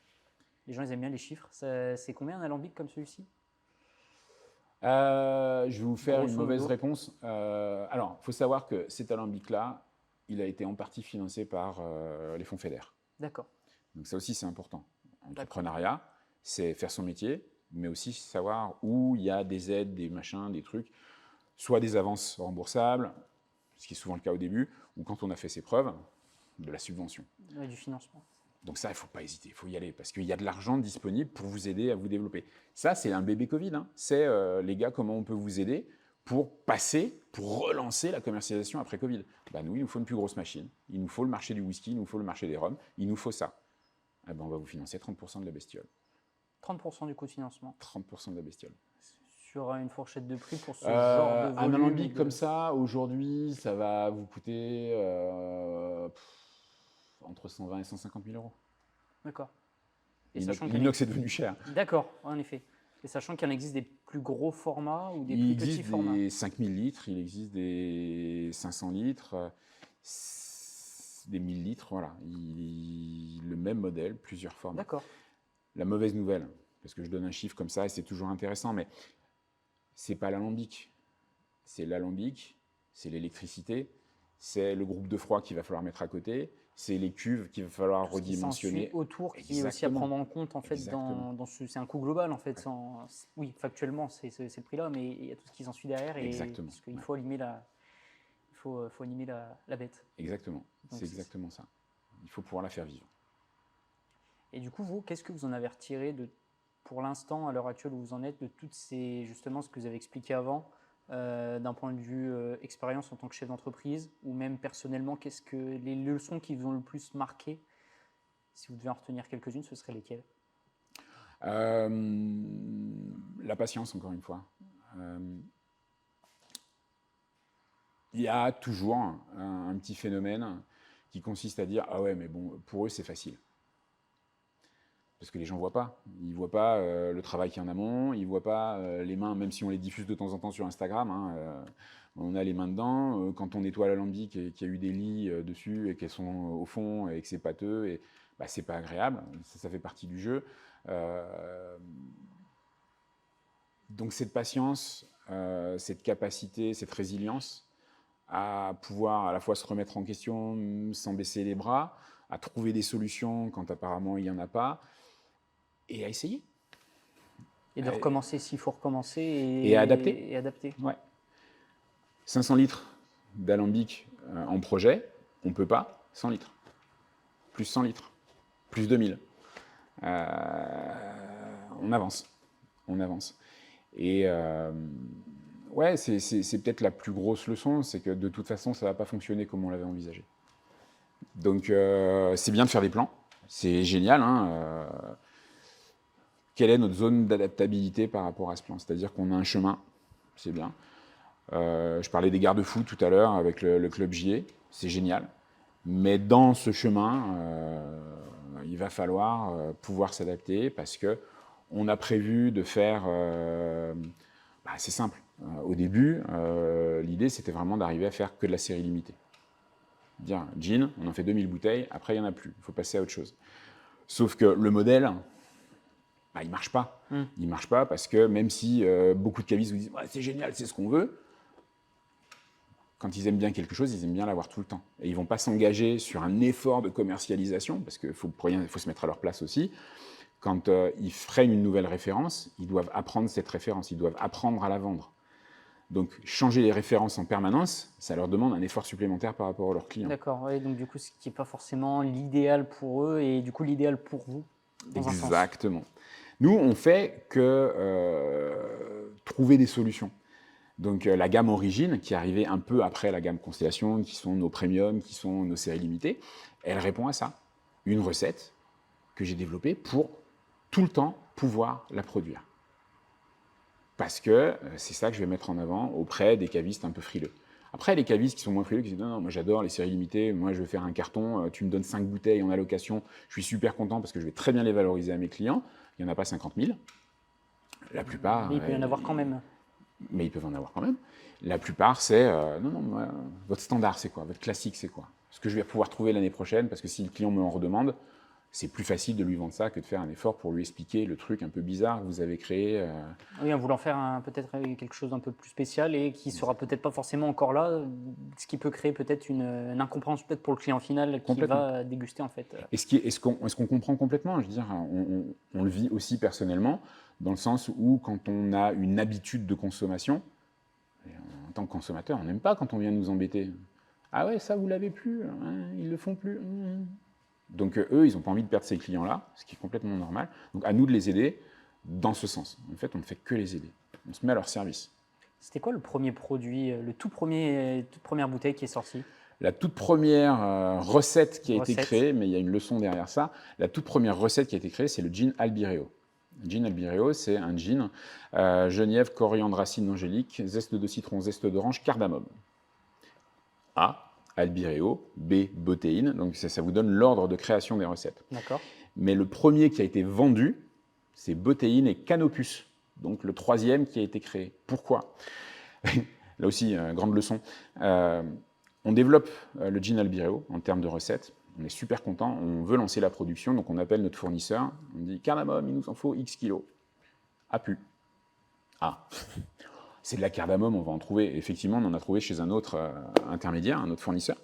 Les gens, ils aiment bien les chiffres. C'est combien un alambic comme celui-ci? Je vais vous faire une mauvaise réponse. Alors, il faut savoir que cet alambic-là, il a été en partie financé par les fonds FEDER. D'accord. Donc ça aussi, c'est important. Entrepreneuriat, c'est faire son métier, mais aussi savoir où il y a des aides, des machins, des trucs, soit des avances remboursables, ce qui est souvent le cas au début, ou quand on a fait ses preuves, de la subvention. Ouais, du financement. Donc ça, il ne faut pas hésiter, il faut y aller, parce qu'il y a de l'argent disponible pour vous aider à vous développer. Ça, c'est un bébé Covid. Hein. C'est, les gars, comment on peut vous aider pour relancer la commercialisation après Covid. Nous, il nous faut une plus grosse machine, il nous faut le marché du whisky, il nous faut le marché des rhums, il nous faut ça. On va vous financer 30% de la bestiole. 30% du coût de financement. 30% de la bestiole. Sur une fourchette de prix pour ce genre de volume. Un alambic comme ça, aujourd'hui, ça va vous coûter entre 120 et 150 000 euros. D'accord. L'inox est devenu cher. D'accord, en effet. Et sachant qu'il en existe des plus gros formats ou des plus petits formats. Il existe des 5000 litres, il existe des 500 litres, des 1000 litres, voilà. Le même modèle, plusieurs formats. D'accord. La mauvaise nouvelle, parce que je donne un chiffre comme ça et c'est toujours intéressant, mais c'est pas l'alambic. C'est l'alambic c'est l'électricité, c'est le groupe de froid qu'il va falloir mettre à côté, c'est les cuves qu'il va falloir redimensionner. Autour, qui est aussi à prendre en compte en fait c'est un coût global en fait. Ouais. Oui, factuellement c'est le prix là, mais il y a tout ce qui s'ensuit derrière et parce qu'il faut allumer faut animer la bête. Exactement, c'est exactement ça. Il faut pouvoir la faire vivre. Et du coup, vous, qu'est-ce que vous en avez retiré pour l'instant, à l'heure actuelle où vous en êtes, de toutes ces, justement, ce que vous avez expliqué avant, d'un point de vue expérience en tant que chef d'entreprise, ou même personnellement, qu'est-ce que les leçons qui vous ont le plus marqué? Si vous devez en retenir quelques-unes, ce seraient lesquelles? La patience, encore une fois. Il y a toujours un petit phénomène qui consiste à dire « Ah ouais, mais bon, pour eux, c'est facile ». Parce que les gens ne voient pas. Ils ne voient pas le travail qu'il y a en amont, ils ne voient pas les mains, même si on les diffuse de temps en temps sur Instagram, on a les mains dedans. Quand on nettoie l'alambic et qu'il y a eu des lits dessus et qu'elles sont au fond et que c'est pâteux, et, bah, c'est pas agréable, ça fait partie du jeu. Donc cette patience, cette capacité, cette résilience à pouvoir à la fois se remettre en question sans baisser les bras, à trouver des solutions quand apparemment il n'y en a pas, et à essayer. Et de recommencer s'il faut recommencer et à adapter. Et adapter. Ouais. 500 litres d'alambic en projet, on ne peut pas 100 litres. Plus 100 litres, plus 2000. On avance. Et ouais, c'est peut-être la plus grosse leçon, c'est que de toute façon, ça ne va pas fonctionner comme on l'avait envisagé. Donc c'est bien de faire des plans, c'est génial. Quelle est notre zone d'adaptabilité par rapport à ce plan? C'est-à-dire qu'on a un chemin, c'est bien. Je parlais des garde-fous tout à l'heure avec le club JE, c'est génial. Mais dans ce chemin, il va falloir pouvoir s'adapter parce qu'on a prévu de faire... c'est simple. Au début, l'idée, c'était vraiment d'arriver à faire que de la série limitée. Dire, gin, on en fait 2000 bouteilles, après, il n'y en a plus. Il faut passer à autre chose. Sauf que le modèle, il ne marche pas. Il ne marche pas parce que même si beaucoup de cavistes vous disent ouais, « c'est génial, c'est ce qu'on veut », quand ils aiment bien quelque chose, ils aiment bien l'avoir tout le temps. Et ils ne vont pas s'engager sur un effort de commercialisation, parce qu'il faut se mettre à leur place aussi. Quand ils freinent une nouvelle référence, ils doivent apprendre cette référence, ils doivent apprendre à la vendre. Donc, changer les références en permanence, ça leur demande un effort supplémentaire par rapport à leurs clients. D'accord, ouais, donc du coup, ce qui n'est pas forcément l'idéal pour eux et du coup l'idéal pour vous. Exactement. Nous, on fait que trouver des solutions. Donc la gamme Origine, qui est arrivée un peu après la gamme Constellation, qui sont nos premiums, qui sont nos séries limitées, elle répond à ça. Une recette que j'ai développée pour tout le temps pouvoir la produire. Parce que c'est ça que je vais mettre en avant auprès des cavistes un peu frileux. Après, les cavistes qui sont moins frileux, qui disent non, moi j'adore les séries limitées, moi je veux faire un carton, tu me donnes 5 bouteilles en allocation, je suis super content parce que je vais très bien les valoriser à mes clients. Il n'y en a pas 50 000. La plupart. Mais il peut y en avoir quand même. Mais ils peuvent en avoir quand même. La plupart, c'est non, votre standard, c'est quoi? Votre classique, c'est quoi? Ce que je vais pouvoir trouver l'année prochaine, parce que si le client me en redemande, c'est plus facile de lui vendre ça que de faire un effort pour lui expliquer le truc un peu bizarre que vous avez créé. Oui, en voulant faire peut-être quelque chose d'un peu plus spécial et qui ne sera peut-être pas forcément encore là, ce qui peut créer peut-être une incompréhension peut-être pour le client final qui va déguster en fait. Et ce qu'on comprend complètement, je veux dire, on le vit aussi personnellement, dans le sens où quand on a une habitude de consommation, en tant que consommateur, on n'aime pas quand on vient nous embêter. Ah ouais, ça vous l'avez plus, hein, ils le font plus. Donc eux, ils n'ont pas envie de perdre ces clients-là, ce qui est complètement normal. Donc à nous de les aider dans ce sens. En fait, on ne fait que les aider. On se met à leur service. C'était quoi le premier produit, toute première bouteille qui est sortie? La toute première recette qui a été créée, mais il y a une leçon derrière ça, la toute première recette qui a été créée, c'est le gin Albireo. Le gin Albireo, c'est un gin genièvre, coriandre, racine angélique, zeste de citron, zeste d'orange, cardamome. A, Albireo, B, Botéine. Donc ça vous donne l'ordre de création des recettes. D'accord. Mais le premier qui a été vendu, c'est Botéine et Canopus. Donc le troisième qui a été créé. Pourquoi? Là aussi, grande leçon. On développe le gin Albireo en termes de recettes. On est super content, on veut lancer la production, donc on appelle notre fournisseur. On dit cardamome, il nous en faut X kilos. A pu. Ah. c'est de la cardamome, on va en trouver. Effectivement, on en a trouvé chez un autre intermédiaire, un autre fournisseur.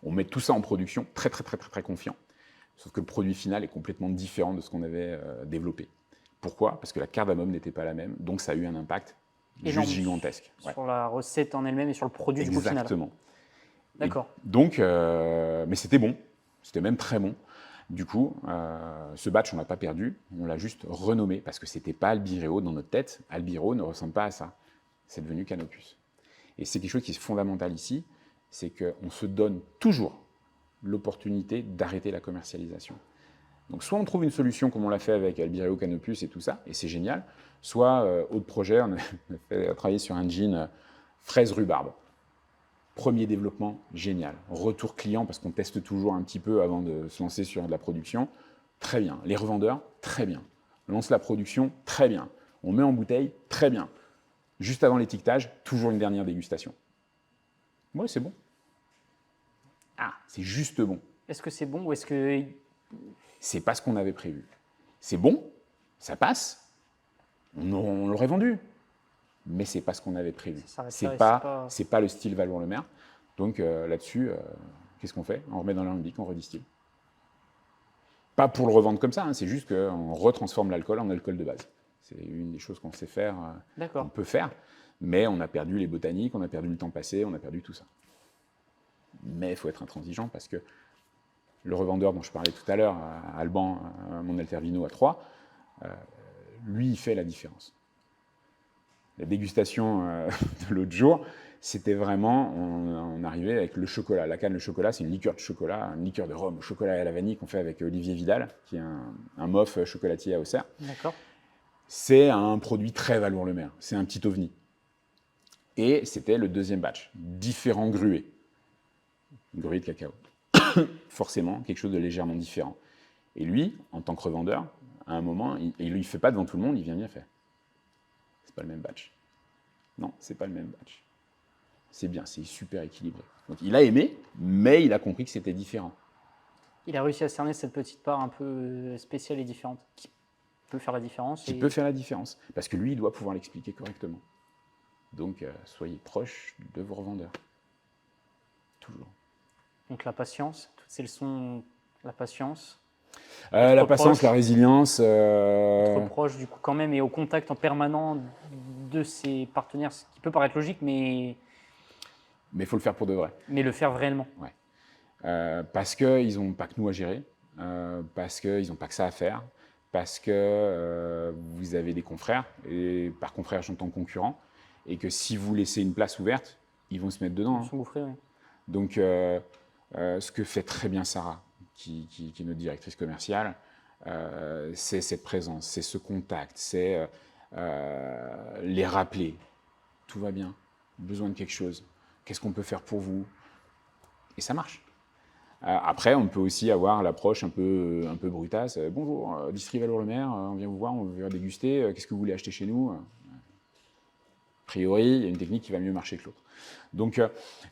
On met tout ça en production, très confiant. Sauf que le produit final est complètement différent de ce qu'on avait développé. Pourquoi? Parce que la cardamome n'était pas la même, donc ça a eu un impact juste gigantesque. Sur la recette en elle-même et sur le produit du coup final. Exactement. D'accord. Donc, mais c'était bon, c'était même très bon. Du coup, ce batch, on ne l'a pas perdu, on l'a juste renommé, parce que ce n'était pas Albireo dans notre tête. Albireo ne ressemble pas à ça. C'est devenu Canopus. Et c'est quelque chose qui est fondamental ici, c'est qu'on se donne toujours l'opportunité d'arrêter la commercialisation. Donc soit on trouve une solution comme on l'a fait avec Albireo, Canopus et tout ça, et c'est génial, soit autre projet, on a travaillé sur un gin fraise rhubarbe. Premier développement, génial. Retour client, parce qu'on teste toujours un petit peu avant de se lancer sur de la production, très bien. Les revendeurs, très bien. On lance la production, très bien. On met en bouteille, très bien. Juste avant l'étiquetage, toujours une dernière dégustation. Ouais, c'est bon. Ah, c'est juste bon. Est-ce que c'est bon ou est-ce que... C'est pas ce qu'on avait prévu. C'est bon, ça passe, on l'aurait vendu, mais c'est pas ce qu'on avait prévu. C'est pas le style Valour-le-Maire. Donc là-dessus, qu'est-ce qu'on fait? On remet dans l'alambic, on redistille. Pas pour le revendre comme ça, hein, c'est juste qu'on retransforme l'alcool en alcool de base. C'est une des choses qu'on sait faire, qu'on peut faire, mais on a perdu les botaniques, on a perdu le temps passé, on a perdu tout ça. Mais il faut être intransigeant parce que le revendeur dont je parlais tout à l'heure, Alban, mon Altervino à 3, lui, il fait la différence. La dégustation de l'autre jour, c'était vraiment, on arrivait avec le chocolat. La canne, le chocolat, c'est une liqueur de chocolat, une liqueur de rhum au chocolat et à la vanille qu'on fait avec Olivier Vidal, qui est un mof chocolatier à Auxerre. D'accord. C'est un produit très Valour-le-Maire, c'est un petit ovni. Et c'était le deuxième batch, différents grués. Grués de cacao. Forcément, quelque chose de légèrement différent. Et lui, en tant que revendeur, à un moment, il ne fait pas devant tout le monde, il vient bien faire. C'est pas le même batch. Non, c'est pas le même batch. C'est bien, c'est super équilibré. Donc il a aimé, mais il a compris que c'était différent. Il a réussi à cerner cette petite part un peu spéciale et différente, qui peut faire la différence. Qui peut faire la différence, parce que lui, il doit pouvoir l'expliquer correctement. Donc soyez proche de vos revendeurs. Toujours. Donc la patience, toutes ces leçons, la patience. La patience, la résilience. Être proche du coup quand même et au contact en permanent de ses partenaires, ce qui peut paraître logique, mais il faut le faire pour de vrai. Mais le faire réellement. Ouais. Parce qu'ils n'ont pas que nous à gérer, parce qu'ils n'ont pas que ça à faire, parce que vous avez des confrères, et par confrères j'entends concurrents, et que si vous laissez une place ouverte, ils vont se mettre dedans. Ils sont bouffrés, oui. Donc, ce que fait très bien Sarah, qui est notre directrice commerciale, c'est cette présence, c'est ce contact, c'est les rappeler. Tout va bien, besoin de quelque chose, qu'est-ce qu'on peut faire pour vous? Et ça marche. Après, on peut aussi avoir l'approche un peu brutasse. Bonjour, distillerie Valour-le-Maire, on vient vous voir, on veut déguster, qu'est-ce que vous voulez acheter chez nous? A priori, il y a une technique qui va mieux marcher que l'autre. Donc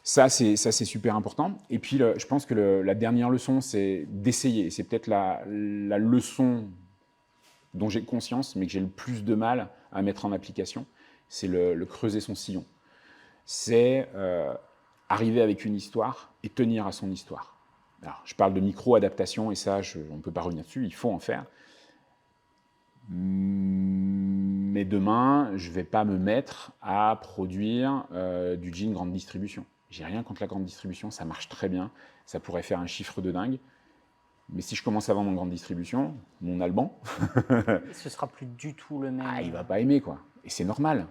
ça, c'est super important. Et puis, je pense que la dernière leçon, c'est d'essayer. C'est peut-être la leçon dont j'ai conscience, mais que j'ai le plus de mal à mettre en application. C'est le creuser son sillon. C'est arriver avec une histoire et tenir à son histoire. Alors, je parle de micro-adaptation, et ça, on ne peut pas revenir dessus, il faut en faire. Mais demain, je ne vais pas me mettre à produire du gin grande distribution. J'ai rien contre la grande distribution, ça marche très bien, ça pourrait faire un chiffre de dingue. Mais si je commence à vendre en grande distribution, mon Alban... ce sera plus du tout le même... il ne va pas aimer, quoi. Et c'est normal.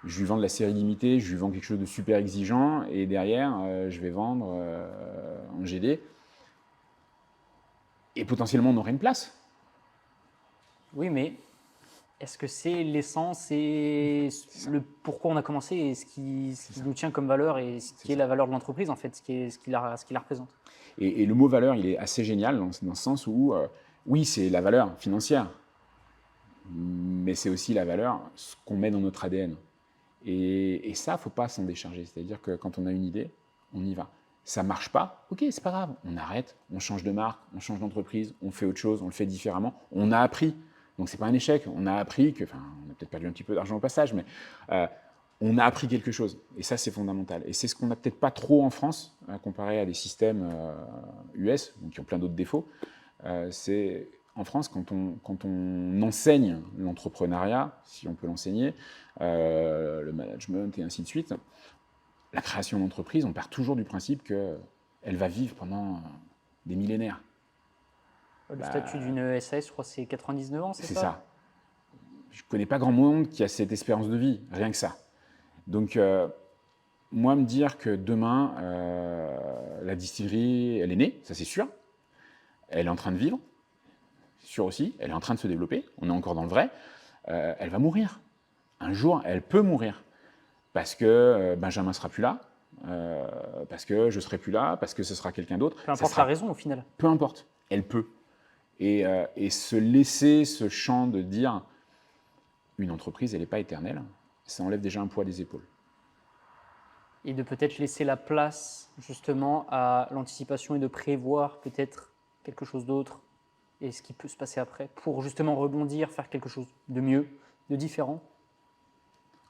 Je lui vends de la série limitée, je lui vends quelque chose de super exigeant, et derrière, je vais vendre en GD. Et potentiellement, on aurait une place. Oui, mais est-ce que c'est l'essence et le pourquoi on a commencé et ce qui nous tient comme valeur et ce qui est la valeur de l'entreprise, en fait, ce qui la représente? Et le mot valeur, il est assez génial dans le sens où, oui, c'est la valeur financière, mais c'est aussi la valeur, ce qu'on met dans notre ADN. Et ça, il ne faut pas s'en décharger. C'est-à-dire que quand on a une idée, on y va. Ça ne marche pas, ok, c'est pas grave. On arrête, on change de marque, on change d'entreprise, on fait autre chose, on le fait différemment. On a appris. Donc, ce n'est pas un échec. On a appris que, enfin, on a peut-être perdu un petit peu d'argent au passage, mais on a appris quelque chose. Et ça, c'est fondamental. Et c'est ce qu'on n'a peut-être pas trop en France, comparé à des systèmes US, qui ont plein d'autres défauts. C'est en France, quand on enseigne l'entrepreneuriat, si on peut l'enseigner, le management et ainsi de suite, la création d'entreprise, on part toujours du principe qu'elle va vivre pendant des millénaires. Le statut d'une SAS, je crois, c'est 99 ans, c'est ça? C'est ça. Je ne connais pas grand monde qui a cette espérance de vie, rien que ça. Donc, moi, me dire que demain, la distillerie, elle est née, ça c'est sûr. Elle est en train de vivre, c'est sûr aussi. Elle est en train de se développer, on est encore dans le vrai. Elle va mourir. Un jour, elle peut mourir. Parce que Benjamin ne sera plus là, parce que je ne serai plus là, parce que ce sera quelqu'un d'autre. Peu importe la raison, au final. Peu importe, elle peut. Et se laisser ce champ de dire une entreprise, elle n'est pas éternelle, ça enlève déjà un poids des épaules. Et de peut-être laisser la place justement à l'anticipation et de prévoir peut-être quelque chose d'autre et ce qui peut se passer après pour justement rebondir, faire quelque chose de mieux, de différent.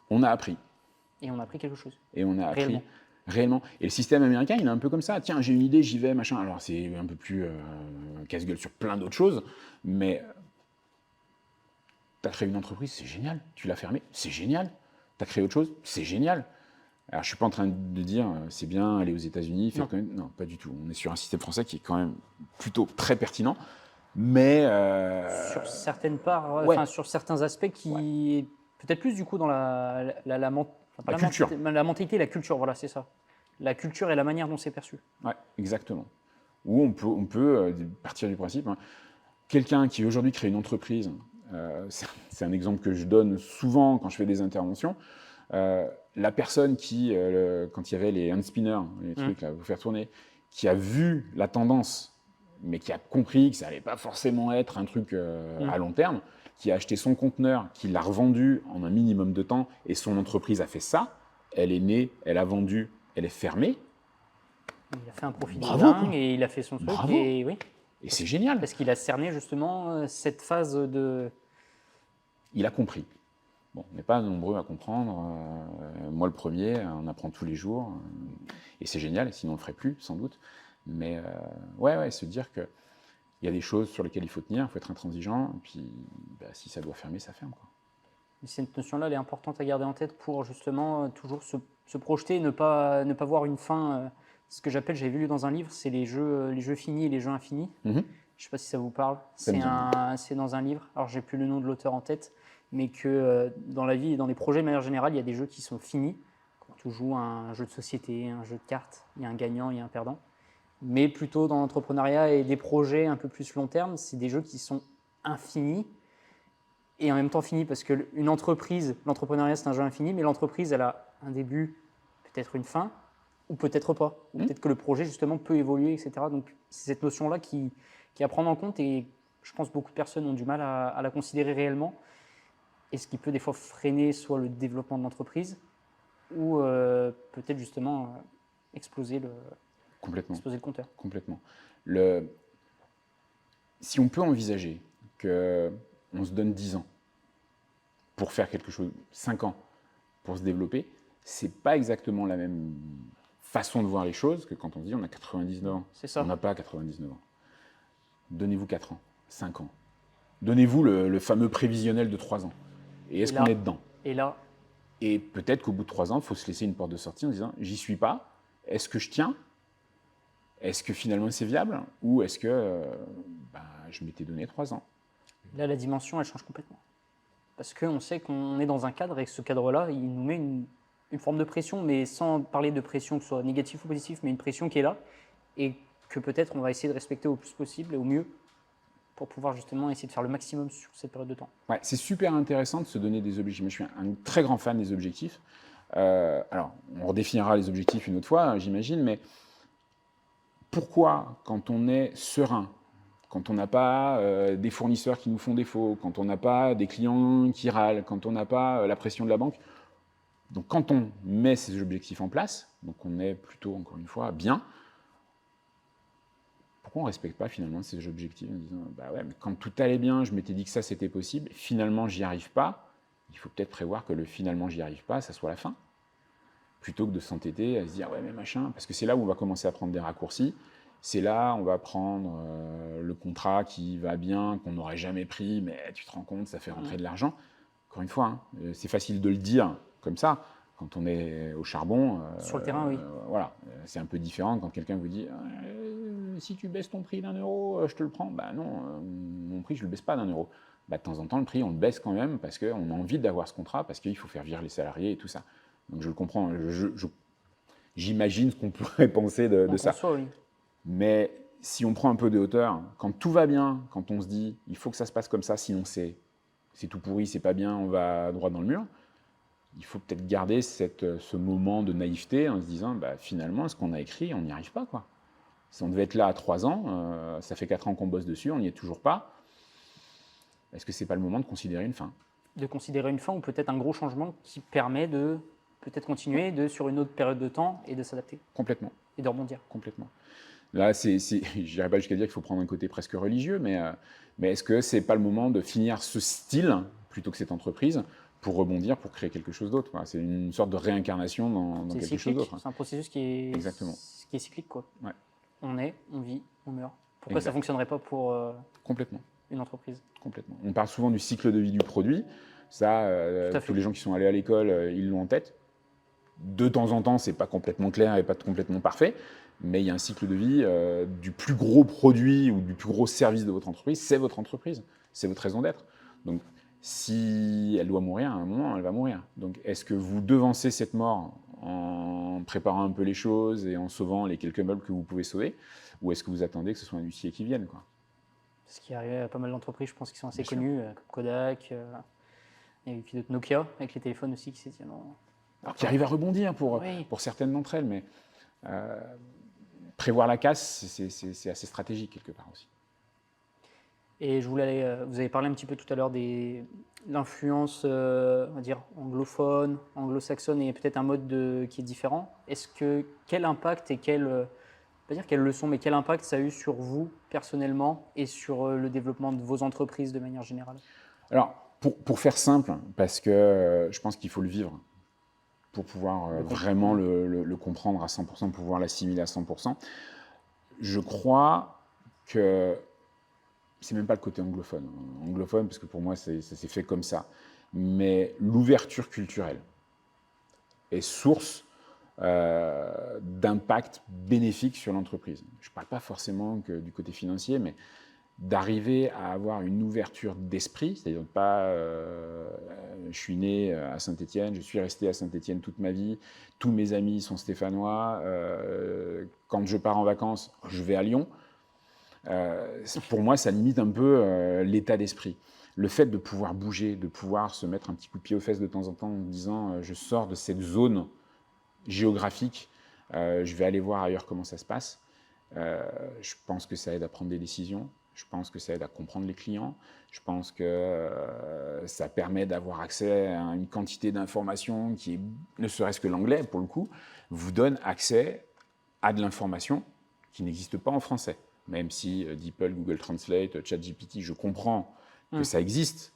On a appris. Et on a appris quelque chose. Et on a appris réellement. Et le système américain, il est un peu comme ça. Tiens, j'ai une idée, j'y vais, machin. Alors, c'est un peu plus casse-gueule sur plein d'autres choses, mais tu as créé une entreprise, c'est génial. Tu l'as fermée, c'est génial. Tu as créé autre chose, c'est génial. Alors, je ne suis pas en train de dire c'est bien aller aux États-Unis, faire quand même. Non, pas du tout. On est sur un système français qui est quand même plutôt très pertinent, mais sur certaines parts, sur certains aspects qui peut-être plus du coup dans la culture. La mentalité, la culture, voilà, c'est ça. La culture et la manière dont c'est perçu. Ouais, exactement. Où on peut partir du principe. Quelqu'un qui aujourd'hui crée une entreprise, c'est un exemple que je donne souvent quand je fais des interventions. La personne qui, quand il y avait les hand spinners, les trucs là, vous faire tourner, qui a vu la tendance, mais qui a compris que ça n'allait pas forcément être un truc à long terme, qui a acheté son conteneur, qui l'a revendu en un minimum de temps, et son entreprise a fait ça, elle est née, elle a vendu, elle est fermée. Il a fait un profit de dingue et il a fait son truc. Bravo. Et c'est génial. Parce qu'il a cerné justement cette phase de... Il a compris. Bon, on n'est pas nombreux à comprendre. Moi, le premier, on apprend tous les jours. Et c'est génial, sinon on ne le ferait plus, sans doute. Mais se dire qu'il y a des choses sur lesquelles il faut tenir, il faut être intransigeant. Et puis, si ça doit fermer, ça ferme, quoi. Cette notion-là, elle est importante à garder en tête pour justement toujours se projeter, ne pas voir une fin. Ce que j'avais lu dans un livre, c'est les jeux finis et les jeux infinis. Je ne sais pas si ça vous parle. C'est dans un livre. Alors, j'ai plus le nom de l'auteur en tête, mais que dans la vie et dans les projets de manière générale, il y a des jeux qui sont finis. Quand tu joues à un jeu de société, un jeu de cartes, il y a un gagnant, il y a un perdant. Mais plutôt dans l'entrepreneuriat et des projets un peu plus long terme, c'est des jeux qui sont infinis et en même temps finis, parce qu'une entreprise, l'entrepreneuriat c'est un jeu infini, mais l'entreprise elle a un début, peut-être une fin, ou peut-être pas. Ou peut-être que le projet justement peut évoluer, etc. Donc c'est cette notion-là qui est à prendre en compte et je pense que beaucoup de personnes ont du mal à la considérer réellement. Et ce qui peut des fois freiner soit le développement de l'entreprise ou peut-être justement exploser le compteur. Complètement. Si on peut envisager qu'on se donne 10 ans pour faire quelque chose, 5 ans pour se développer, c'est pas exactement la même façon de voir les choses que quand on dit on a 99 ans. C'est ça. On n'a pas 99 ans. Donnez-vous 4 ans, 5 ans. Donnez-vous le fameux prévisionnel de 3 ans. Et est-ce qu'on est dedans ? Et peut-être qu'au bout de 3 ans, il faut se laisser une porte de sortie en disant j'y suis pas, est-ce que je tiens ? Est-ce que finalement c'est viable ? Ou est-ce que je m'étais donné 3 ans ? Là, la dimension, elle change complètement. Parce qu'on sait qu'on est dans un cadre et que ce cadre-là, il nous met une forme de pression, mais sans parler de pression que ce soit négatif ou positif, mais une pression qui est là et que peut-être on va essayer de respecter au plus possible et au mieux pour pouvoir justement essayer de faire le maximum sur cette période de temps. Ouais, c'est super intéressant de se donner des objectifs. Moi, je suis un très grand fan des objectifs. Alors, on redéfinira les objectifs une autre fois, j'imagine, mais pourquoi, quand on est serein, quand on n'a pas des fournisseurs qui nous font défaut, quand on n'a pas des clients qui râlent, quand on n'a pas la pression de la banque, donc quand on met ces objectifs en place, donc on est plutôt, encore une fois, bien, pourquoi pourquoi on ne respecte pas finalement ces objectifs en disant bah ouais, mais quand tout allait bien, je m'étais dit que ça c'était possible, finalement j'y arrive pas, il faut peut-être prévoir que le finalement j'y arrive pas, ça soit la fin. Plutôt que de s'entêter à se dire ouais mais machin, parce que c'est là où on va commencer à prendre des raccourcis, c'est là où on va prendre le contrat qui va bien, qu'on n'aurait jamais pris, mais tu te rends compte, ça fait rentrer de l'argent. Encore une fois, hein, c'est facile de le dire comme ça, quand on est au charbon. Sur le terrain, oui. Voilà, c'est un peu différent quand quelqu'un vous dit si tu baisses ton prix d'€1, je te le prends. Bah non, mon prix, je ne le baisse pas d'€1. Bah, de temps en temps, le prix, on le baisse quand même parce qu'on a envie d'avoir ce contrat, parce qu'il faut faire virer les salariés et tout ça. Donc je le comprends, j'imagine ce qu'on pourrait penser de ça. Oui. Mais si on prend un peu de hauteur, quand tout va bien, quand on se dit il faut que ça se passe comme ça, sinon c'est tout pourri, c'est pas bien, on va droit dans le mur, il faut peut-être garder ce moment de naïveté en se disant bah, finalement, ce qu'on a écrit, on n'y arrive pas, quoi. Si on devait être là à 3 ans, ça fait 4 ans qu'on bosse dessus, on n'y est toujours pas. Est-ce que c'est pas le moment de considérer une fin? De considérer une fin ou peut-être un gros changement qui permet de peut-être continuer sur une autre période de temps et de s'adapter. Complètement. Et de rebondir. Complètement. Là, je n'irai pas jusqu'à dire qu'il faut prendre un côté presque religieux, mais est-ce que c'est pas le moment de finir ce style plutôt que cette entreprise pour rebondir, pour créer quelque chose d'autre? C'est une sorte de réincarnation dans quelque cyclique, chose d'autre. C'est un processus qui est, exactement. Qui est cyclique, quoi. Ouais. On est, on vit, on meurt. Pourquoi ça ne fonctionnerait pas pour complètement. Une entreprise? Complètement. On parle souvent du cycle de vie du produit. Ça, tous les gens qui sont allés à l'école, ils l'ont en tête. De temps en temps, c'est pas complètement clair et pas complètement parfait, mais il y a un cycle de vie du plus gros produit ou du plus gros service de votre entreprise, c'est votre entreprise, c'est votre raison d'être. Donc, si elle doit mourir, à un moment, elle va mourir. Donc, est-ce que vous devancez cette mort en préparant un peu les choses et en sauvant les quelques meubles que vous pouvez sauver, ou est-ce que vous attendez que ce soit un huissier qui vienne, quoi? Ce qui est arrivé à pas mal d'entreprises, je pense, qui sont assez connues, comme Kodak, il y a eu d'autres, Nokia, avec les téléphones aussi, qui s'est dit non. Alors, qui arrivent à rebondir pour certaines d'entre elles, mais prévoir la casse, c'est assez stratégique quelque part aussi. Et je voulais, vous avez parlé un petit peu tout à l'heure de l'influence, on va dire, anglophone, anglo-saxonne, et peut-être un mode qui est différent. Quel impact et pas dire quelle leçon, mais quel impact ça a eu sur vous personnellement et sur le développement de vos entreprises de manière générale? Alors, pour faire simple, parce que je pense qu'il faut le vivre pour pouvoir vraiment le comprendre à 100%, pouvoir l'assimiler à 100%. Je crois que c'est même pas le côté anglophone. Anglophone, parce que pour moi, ça s'est fait comme ça. Mais l'ouverture culturelle est source d'impact bénéfique sur l'entreprise. Je ne parle pas forcément que du côté financier, mais d'arriver à avoir une ouverture d'esprit, c'est-à-dire pas je suis né à Saint-Étienne, je suis resté à Saint-Étienne toute ma vie, tous mes amis sont stéphanois, quand je pars en vacances, je vais à Lyon. Pour moi, ça limite un peu l'état d'esprit. Le fait de pouvoir bouger, de pouvoir se mettre un petit coup de pied aux fesses de temps en temps en disant je sors de cette zone géographique, je vais aller voir ailleurs comment ça se passe. Je pense que ça aide à prendre des décisions. Je pense que ça aide à comprendre les clients. Je pense que ça permet d'avoir accès à une quantité d'informations qui, ne serait-ce que l'anglais pour le coup, vous donne accès à de l'information qui n'existe pas en français. Même si DeepL, Google Translate, ChatGPT, je comprends que ça existe.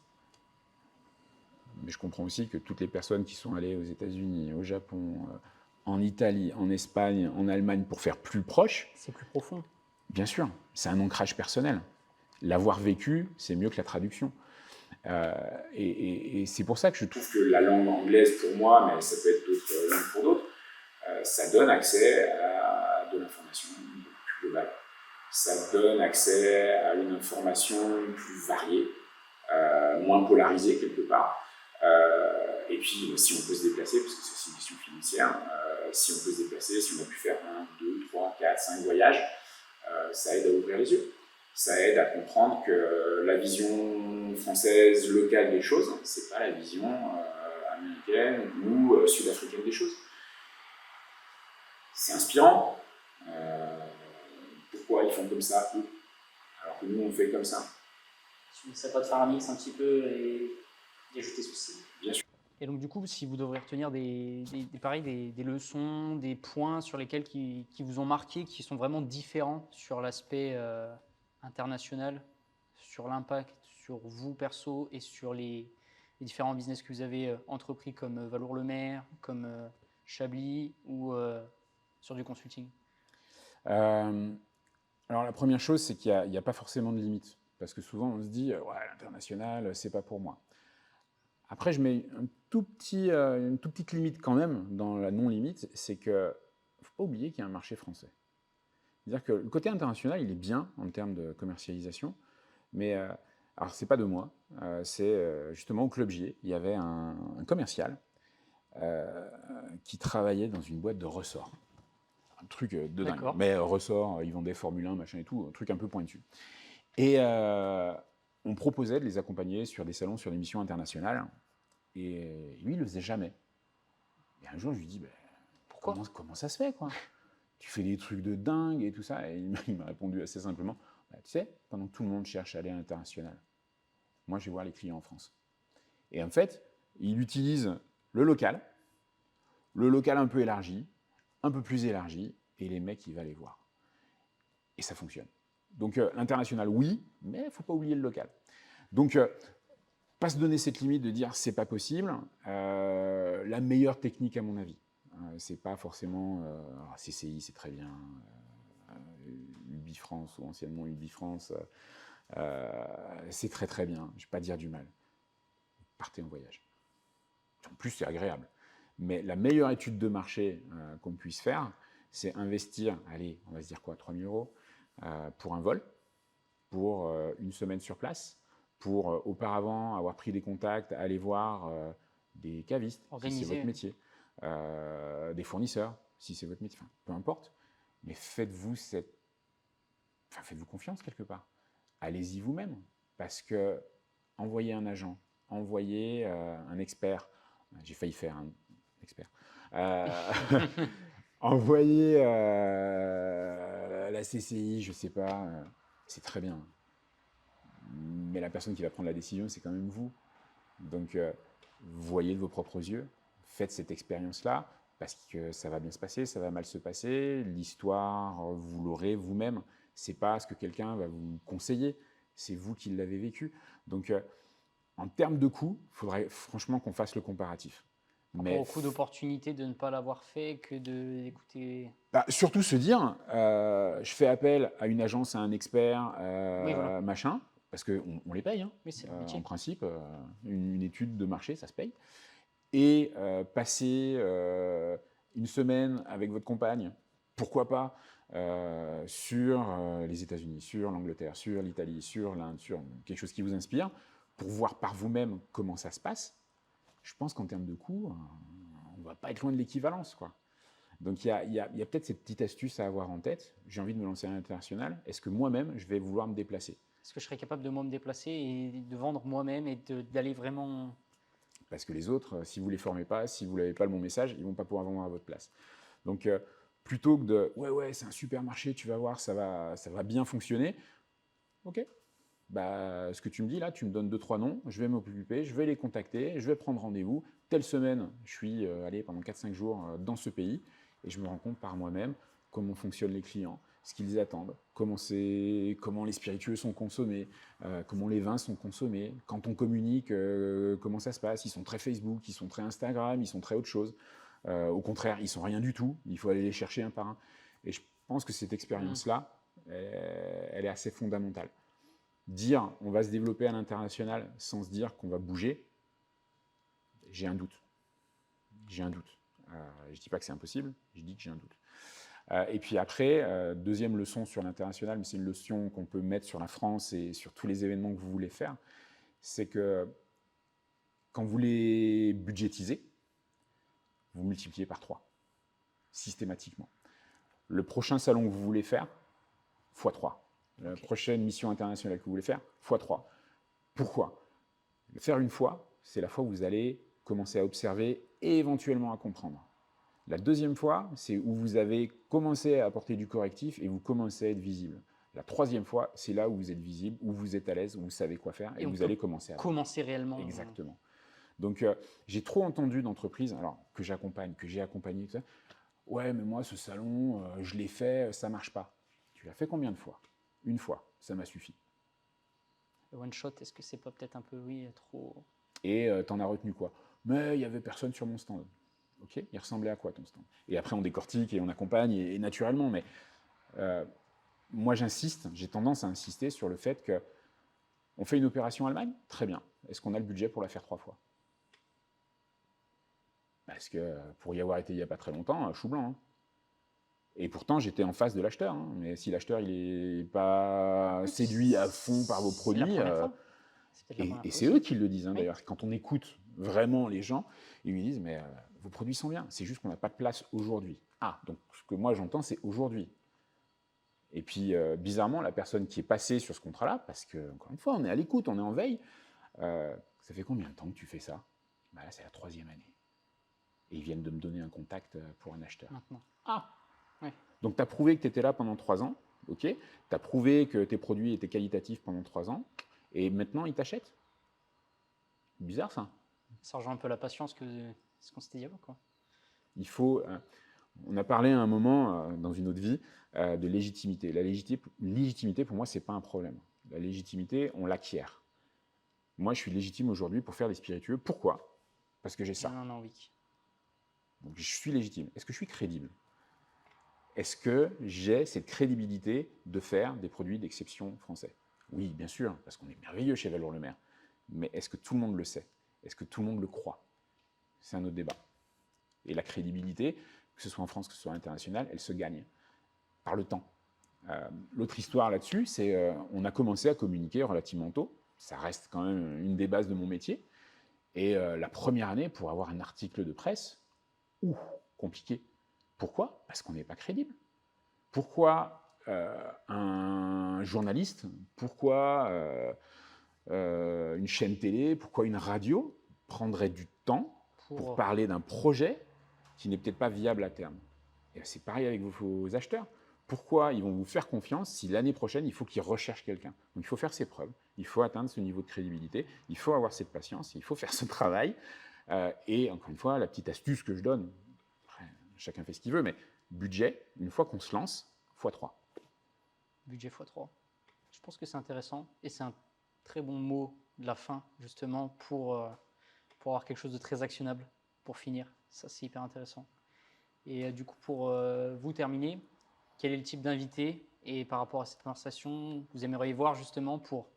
Mais je comprends aussi que toutes les personnes qui sont allées aux États-Unis, au Japon, en Italie, en Espagne, en Allemagne, pour faire plus proche. C'est plus profond. Bien sûr, c'est un ancrage personnel. L'avoir vécu, c'est mieux que la traduction. Et c'est pour ça que je trouve que la langue anglaise, pour moi, mais ça peut être d'autres langues pour d'autres, ça donne accès à de l'information plus globale. Ça donne accès à une information plus variée, moins polarisée quelque part. Et puis, si on peut se déplacer, parce que c'est aussi une question financière, si on peut se déplacer, si on a pu faire 1, 2, 3, 4, 5 voyages, ça aide à ouvrir les yeux. Ça aide à comprendre que la vision française locale des choses, c'est pas la vision américaine ou sud-africaine des choses. C'est inspirant. Pourquoi ils font comme ça, eux, alors que nous, on fait comme ça? Tu ne sais pas de faire un mix un petit peu et d'ajouter ceci. Bien sûr. Et donc, du coup, si vous devrez retenir des leçons, des points sur lesquels qui vous ont marqué, qui sont vraiment différents sur l'aspect international, sur l'impact, sur vous perso et sur les différents business que vous avez entrepris comme Valour-le-Maire, comme Chablis ou sur du consulting. Alors la première chose, c'est qu'il n'y a pas forcément de limite. Parce que souvent, on se dit, ouais, l'international, c'est pas pour moi. Après, je mets une toute petite limite quand même dans la non-limite, c'est qu'il ne faut pas oublier qu'il y a un marché français. C'est-à-dire que le côté international, il est bien en termes de commercialisation, mais alors c'est pas de moi, c'est justement au Club J, il y avait un commercial qui travaillait dans une boîte de ressorts. Un truc de dingue. Mais ressorts, ils vendaient Formule 1, machin et tout, un truc un peu pointu. Et on proposait de les accompagner sur des salons, sur des missions internationales. Et lui, il le faisait jamais. Et un jour, je lui dis, pourquoi comment ça se fait, quoi? Tu fais des trucs de dingue et tout ça. Et il m'a répondu assez simplement, tu sais, pendant que tout le monde cherche à aller à l'international, moi, je vais voir les clients en France. Et en fait, il utilise le local un peu élargi, un peu plus élargi, et les mecs, il va les voir. Et ça fonctionne. Donc, l'international, oui, mais il ne faut pas oublier le local. Donc, pas se donner cette limite de dire c'est pas possible. La meilleure technique, à mon avis, c'est pas forcément CCI, c'est très bien, Ubifrance ou anciennement Ubifrance, c'est très très bien. Je vais pas dire du mal. Partez en voyage. En plus, c'est agréable. Mais la meilleure étude de marché qu'on puisse faire, c'est investir, allez, on va se dire quoi, 3 000 € pour un vol, pour une semaine sur place, pour auparavant avoir pris des contacts, aller voir des cavistes, si c'est votre métier, des fournisseurs, si c'est votre métier, enfin, peu importe. Mais faites-vous confiance quelque part. Allez-y vous-même, parce que envoyer un agent, envoyer un expert, j'ai failli faire un expert, envoyer la CCI, je sais pas, c'est très bien. Mais la personne qui va prendre la décision, c'est quand même vous. Donc, voyez de vos propres yeux, faites cette expérience-là, parce que ça va bien se passer, ça va mal se passer. L'histoire, vous l'aurez vous-même. C'est pas ce que quelqu'un va vous conseiller, c'est vous qui l'avez vécu. Donc, en termes de coûts, il faudrait franchement qu'on fasse le comparatif. Mais au coût d'opportunité de ne pas l'avoir fait, que d'écouter. Surtout se dire, je fais appel à une agence, à un expert, oui, voilà. machin, parce qu'on les paye. Hein. Oui, c'est en principe, une étude de marché, ça se paye. Et passer une semaine avec votre compagne, pourquoi pas, sur les États-Unis, sur l'Angleterre, sur l'Italie, sur l'Inde, sur quelque chose qui vous inspire, pour voir par vous-même comment ça se passe. Je pense qu'en termes de coûts, on ne va pas être loin de l'équivalence, quoi. Donc il y a peut-être cette petite astuce à avoir en tête. J'ai envie de me lancer à l'international. Est-ce que moi-même, je vais vouloir me déplacer? Est-ce que je serais capable de moi me déplacer et de vendre moi-même et d'aller vraiment... Parce que les autres, si vous ne les formez pas, si vous n'avez pas le bon message, ils ne vont pas pouvoir vendre à votre place. Donc plutôt que de « ouais, c'est un super marché, tu vas voir, ça va bien fonctionner », ok, ce que tu me dis là, tu me donnes 2-3 noms, je vais m'occuper, je vais les contacter, je vais prendre rendez-vous. Telle semaine, je suis allé pendant 4-5 jours dans ce pays et je me rends compte par moi-même comment fonctionnent les clients, ce qu'ils attendent, comment les spiritueux sont consommés, comment les vins sont consommés, quand on communique, comment ça se passe. Ils sont très Facebook, ils sont très Instagram, ils sont très autre chose. Au contraire, ils sont rien du tout, il faut aller les chercher un par un. Et je pense que cette expérience-là, elle est assez fondamentale. Dire on va se développer à l'international sans se dire qu'on va bouger, j'ai un doute. Je ne dis pas que c'est impossible, je dis que j'ai un doute. Et puis après, deuxième leçon sur l'international, mais c'est une leçon qu'on peut mettre sur la France et sur tous les événements que vous voulez faire, c'est que quand vous les budgétisez, vous multipliez par 3, systématiquement. Le prochain salon que vous voulez faire, x3. La prochaine mission internationale que vous voulez faire, x3. Pourquoi? Le faire une fois, c'est la fois où vous allez commencer à observer et éventuellement à comprendre. La deuxième fois, c'est où vous avez commencé à apporter du correctif et vous commencez à être visible. La troisième fois, c'est là où vous êtes visible, où vous êtes à l'aise, où vous savez quoi faire et vous allez commencer à... Commencer réellement. Exactement. Donc, j'ai trop entendu d'entreprises, alors que j'ai accompagné, tout ça. Ouais, mais moi, ce salon, je l'ai fait, ça marche pas. Tu l'as fait combien de fois? Une fois, ça m'a suffi. Le one shot, est-ce que c'est pas peut-être un peu, oui, trop. Et t'en as retenu quoi? Mais il y avait personne sur mon stand. Ok, il ressemblait à quoi ton stand? Et après, on décortique et on accompagne, et naturellement, mais moi, j'ai tendance à insister sur le fait que on fait une opération Allemagne, très bien. Est-ce qu'on a le budget pour la faire 3 fois? Parce que pour y avoir été il n'y a pas très longtemps, chou blanc. Hein. Et pourtant, j'étais en face de l'acheteur. Hein. Mais si l'acheteur n'est pas séduit à fond par vos produits, et c'est eux qui le disent, hein, d'ailleurs. Quand on écoute vraiment les gens, ils lui disent, mais vos produits sont bien, c'est juste qu'on n'a pas de place aujourd'hui. Ah, donc ce que moi j'entends, c'est aujourd'hui. Et puis, bizarrement, la personne qui est passée sur ce contrat-là, parce que, encore une fois, on est à l'écoute, on est en veille, ça fait combien de temps que tu fais ça? Bah là, c'est la 3e année. Et ils viennent de me donner un contact pour un acheteur. Maintenant. Ah ouais. Donc, tu as prouvé que tu étais là pendant 3 ans, ok. Tu as prouvé que tes produits étaient qualitatifs pendant 3 ans, et maintenant, ils t'achètent. Bizarre, ça. Ça rejoint un peu la patience que ce qu'on s'était dit avant, quoi. Il faut... on a parlé à un moment, dans une autre vie, de légitimité. La légitimité, pour moi, ce n'est pas un problème. La légitimité, on l'acquiert. Moi, je suis légitime aujourd'hui pour faire des spiritueux. Pourquoi? Parce que j'ai ça. Non, oui. Donc, je suis légitime. Est-ce que je suis crédible? Est-ce que j'ai cette crédibilité de faire des produits d'exception français? Oui, bien sûr, parce qu'on est merveilleux chez Valour-le-Maire. Mais est-ce que tout le monde le sait? Est-ce que tout le monde le croit? C'est un autre débat. Et la crédibilité, que ce soit en France, que ce soit à l'international, elle se gagne par le temps. L'autre histoire là-dessus, c'est on a commencé à communiquer relativement tôt. Ça reste quand même une des bases de mon métier. Et la première année, pour avoir un article de presse, compliqué. Pourquoi? Parce qu'on n'est pas crédible. Pourquoi un journaliste? Pourquoi une chaîne télé? Pourquoi une radio prendrait du temps pour parler d'un projet qui n'est peut-être pas viable à terme? Et c'est pareil avec vos acheteurs. Pourquoi ils vont vous faire confiance si l'année prochaine, il faut qu'ils recherchent quelqu'un? Donc il faut faire ses preuves, il faut atteindre ce niveau de crédibilité, il faut avoir cette patience, il faut faire ce travail. Et encore une fois, la petite astuce que je donne, après, chacun fait ce qu'il veut, mais budget, une fois qu'on se lance, x3. Budget x3. Je pense que c'est intéressant et c'est un très bon mot de la fin, justement, pour avoir quelque chose de très actionnable pour finir. Ça, c'est hyper intéressant. Et du coup, pour vous terminer, quel est le type d'invité? Et par rapport à cette conversation, vous aimeriez voir justement pour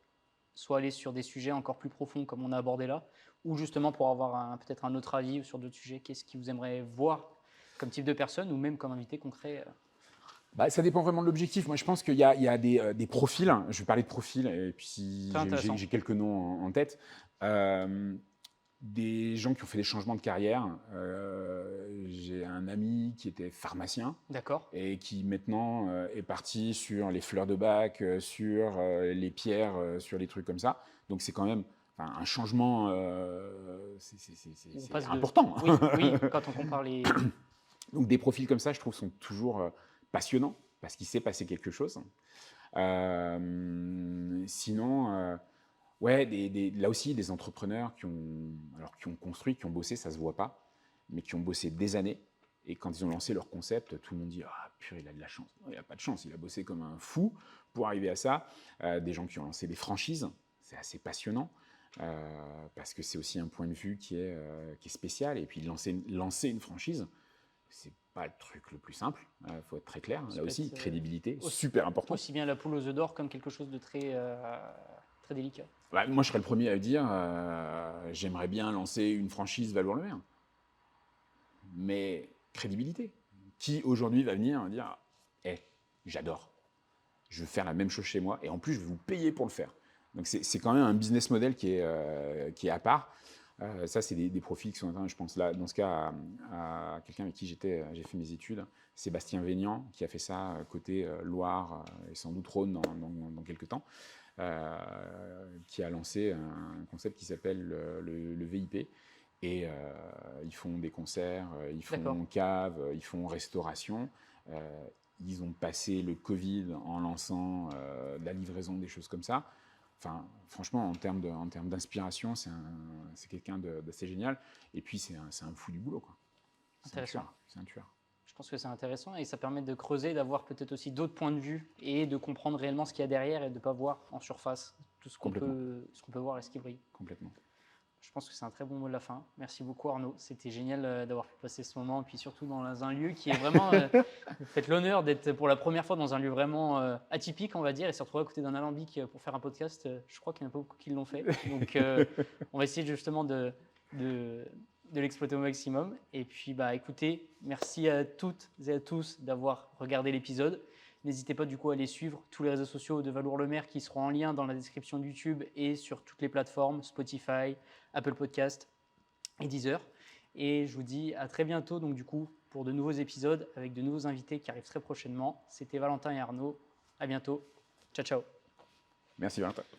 soit aller sur des sujets encore plus profonds comme on a abordé là, ou justement pour avoir peut-être un autre avis sur d'autres sujets? Qu'est-ce qui vous aimerait voir comme type de personne ou même comme invité concret? Ça dépend vraiment de l'objectif. Moi, je pense qu'il y a des profils. Je vais parler de profils, et puis si j'ai quelques noms en tête. Des gens qui ont fait des changements de carrière. J'ai un ami qui était pharmacien. D'accord. Et qui maintenant est parti sur les fleurs de bac, sur les pierres, sur les trucs comme ça. Donc c'est quand même un changement, c'est important. Oui, quand on compare les... Donc des profils comme ça, je trouve, sont toujours passionnants, parce qu'il s'est passé quelque chose. Sinon... ouais, là aussi, des entrepreneurs qui ont construit, qui ont bossé, ça ne se voit pas, mais qui ont bossé des années. Et quand ils ont lancé leur concept, tout le monde dit « Ah, purée, il a de la chance ». Non, il n'a pas de chance, il a bossé comme un fou pour arriver à ça. Des gens qui ont lancé des franchises, c'est assez passionnant, parce que c'est aussi un point de vue qui est spécial. Et puis lancer une franchise, c'est pas le truc le plus simple, faut être très clair. Là aussi, crédibilité, super important. Aussi bien la poule aux œufs d'or comme quelque chose de très... très délicat. Bah, moi, je serais le premier à dire j'aimerais bien lancer une franchise Valour-le-Maire. Mais crédibilité. Qui aujourd'hui va venir dire j'adore, je veux faire la même chose chez moi et en plus, je vais vous payer pour le faire. Donc, c'est quand même un business model qui est à part. Ça, c'est des profils qui sont intéressants. Je pense là, dans ce cas, à quelqu'un avec qui j'ai fait mes études, Sébastien Vénian, qui a fait ça côté Loire et sans doute Rhône dans quelques temps. Qui a lancé un concept qui s'appelle le VIP. Et ils font des concerts, ils font cave, ils font restauration. Ils ont passé le Covid en lançant de la livraison, des choses comme ça. franchement, en termes d'inspiration, c'est quelqu'un d'assez génial. Et puis, c'est un fou du boulot, quoi. C'est un tueur. Je pense que c'est intéressant et ça permet de creuser, d'avoir peut-être aussi d'autres points de vue et de comprendre réellement ce qu'il y a derrière et de ne pas voir en surface tout ce qu'on peut voir et ce qui brille. Complètement. Je pense que c'est un très bon mot de la fin. Merci beaucoup Arnaud, c'était génial d'avoir pu passer ce moment et puis surtout dans un lieu qui est vraiment, vous faites l'honneur d'être pour la première fois dans un lieu vraiment atypique on va dire et se retrouver à côté d'un alambic pour faire un podcast. Je crois qu'il n'y en a pas beaucoup qui l'ont fait. Donc on va essayer justement de l'exploiter au maximum. Et puis, écoutez, merci à toutes et à tous d'avoir regardé l'épisode. N'hésitez pas du coup à aller suivre tous les réseaux sociaux de Valour Le Maire qui seront en lien dans la description de YouTube et sur toutes les plateformes, Spotify, Apple Podcast et Deezer. Et je vous dis à très bientôt donc du coup pour de nouveaux épisodes avec de nouveaux invités qui arrivent très prochainement. C'était Valentin et Arnaud. À bientôt. Ciao, ciao. Merci Valentin.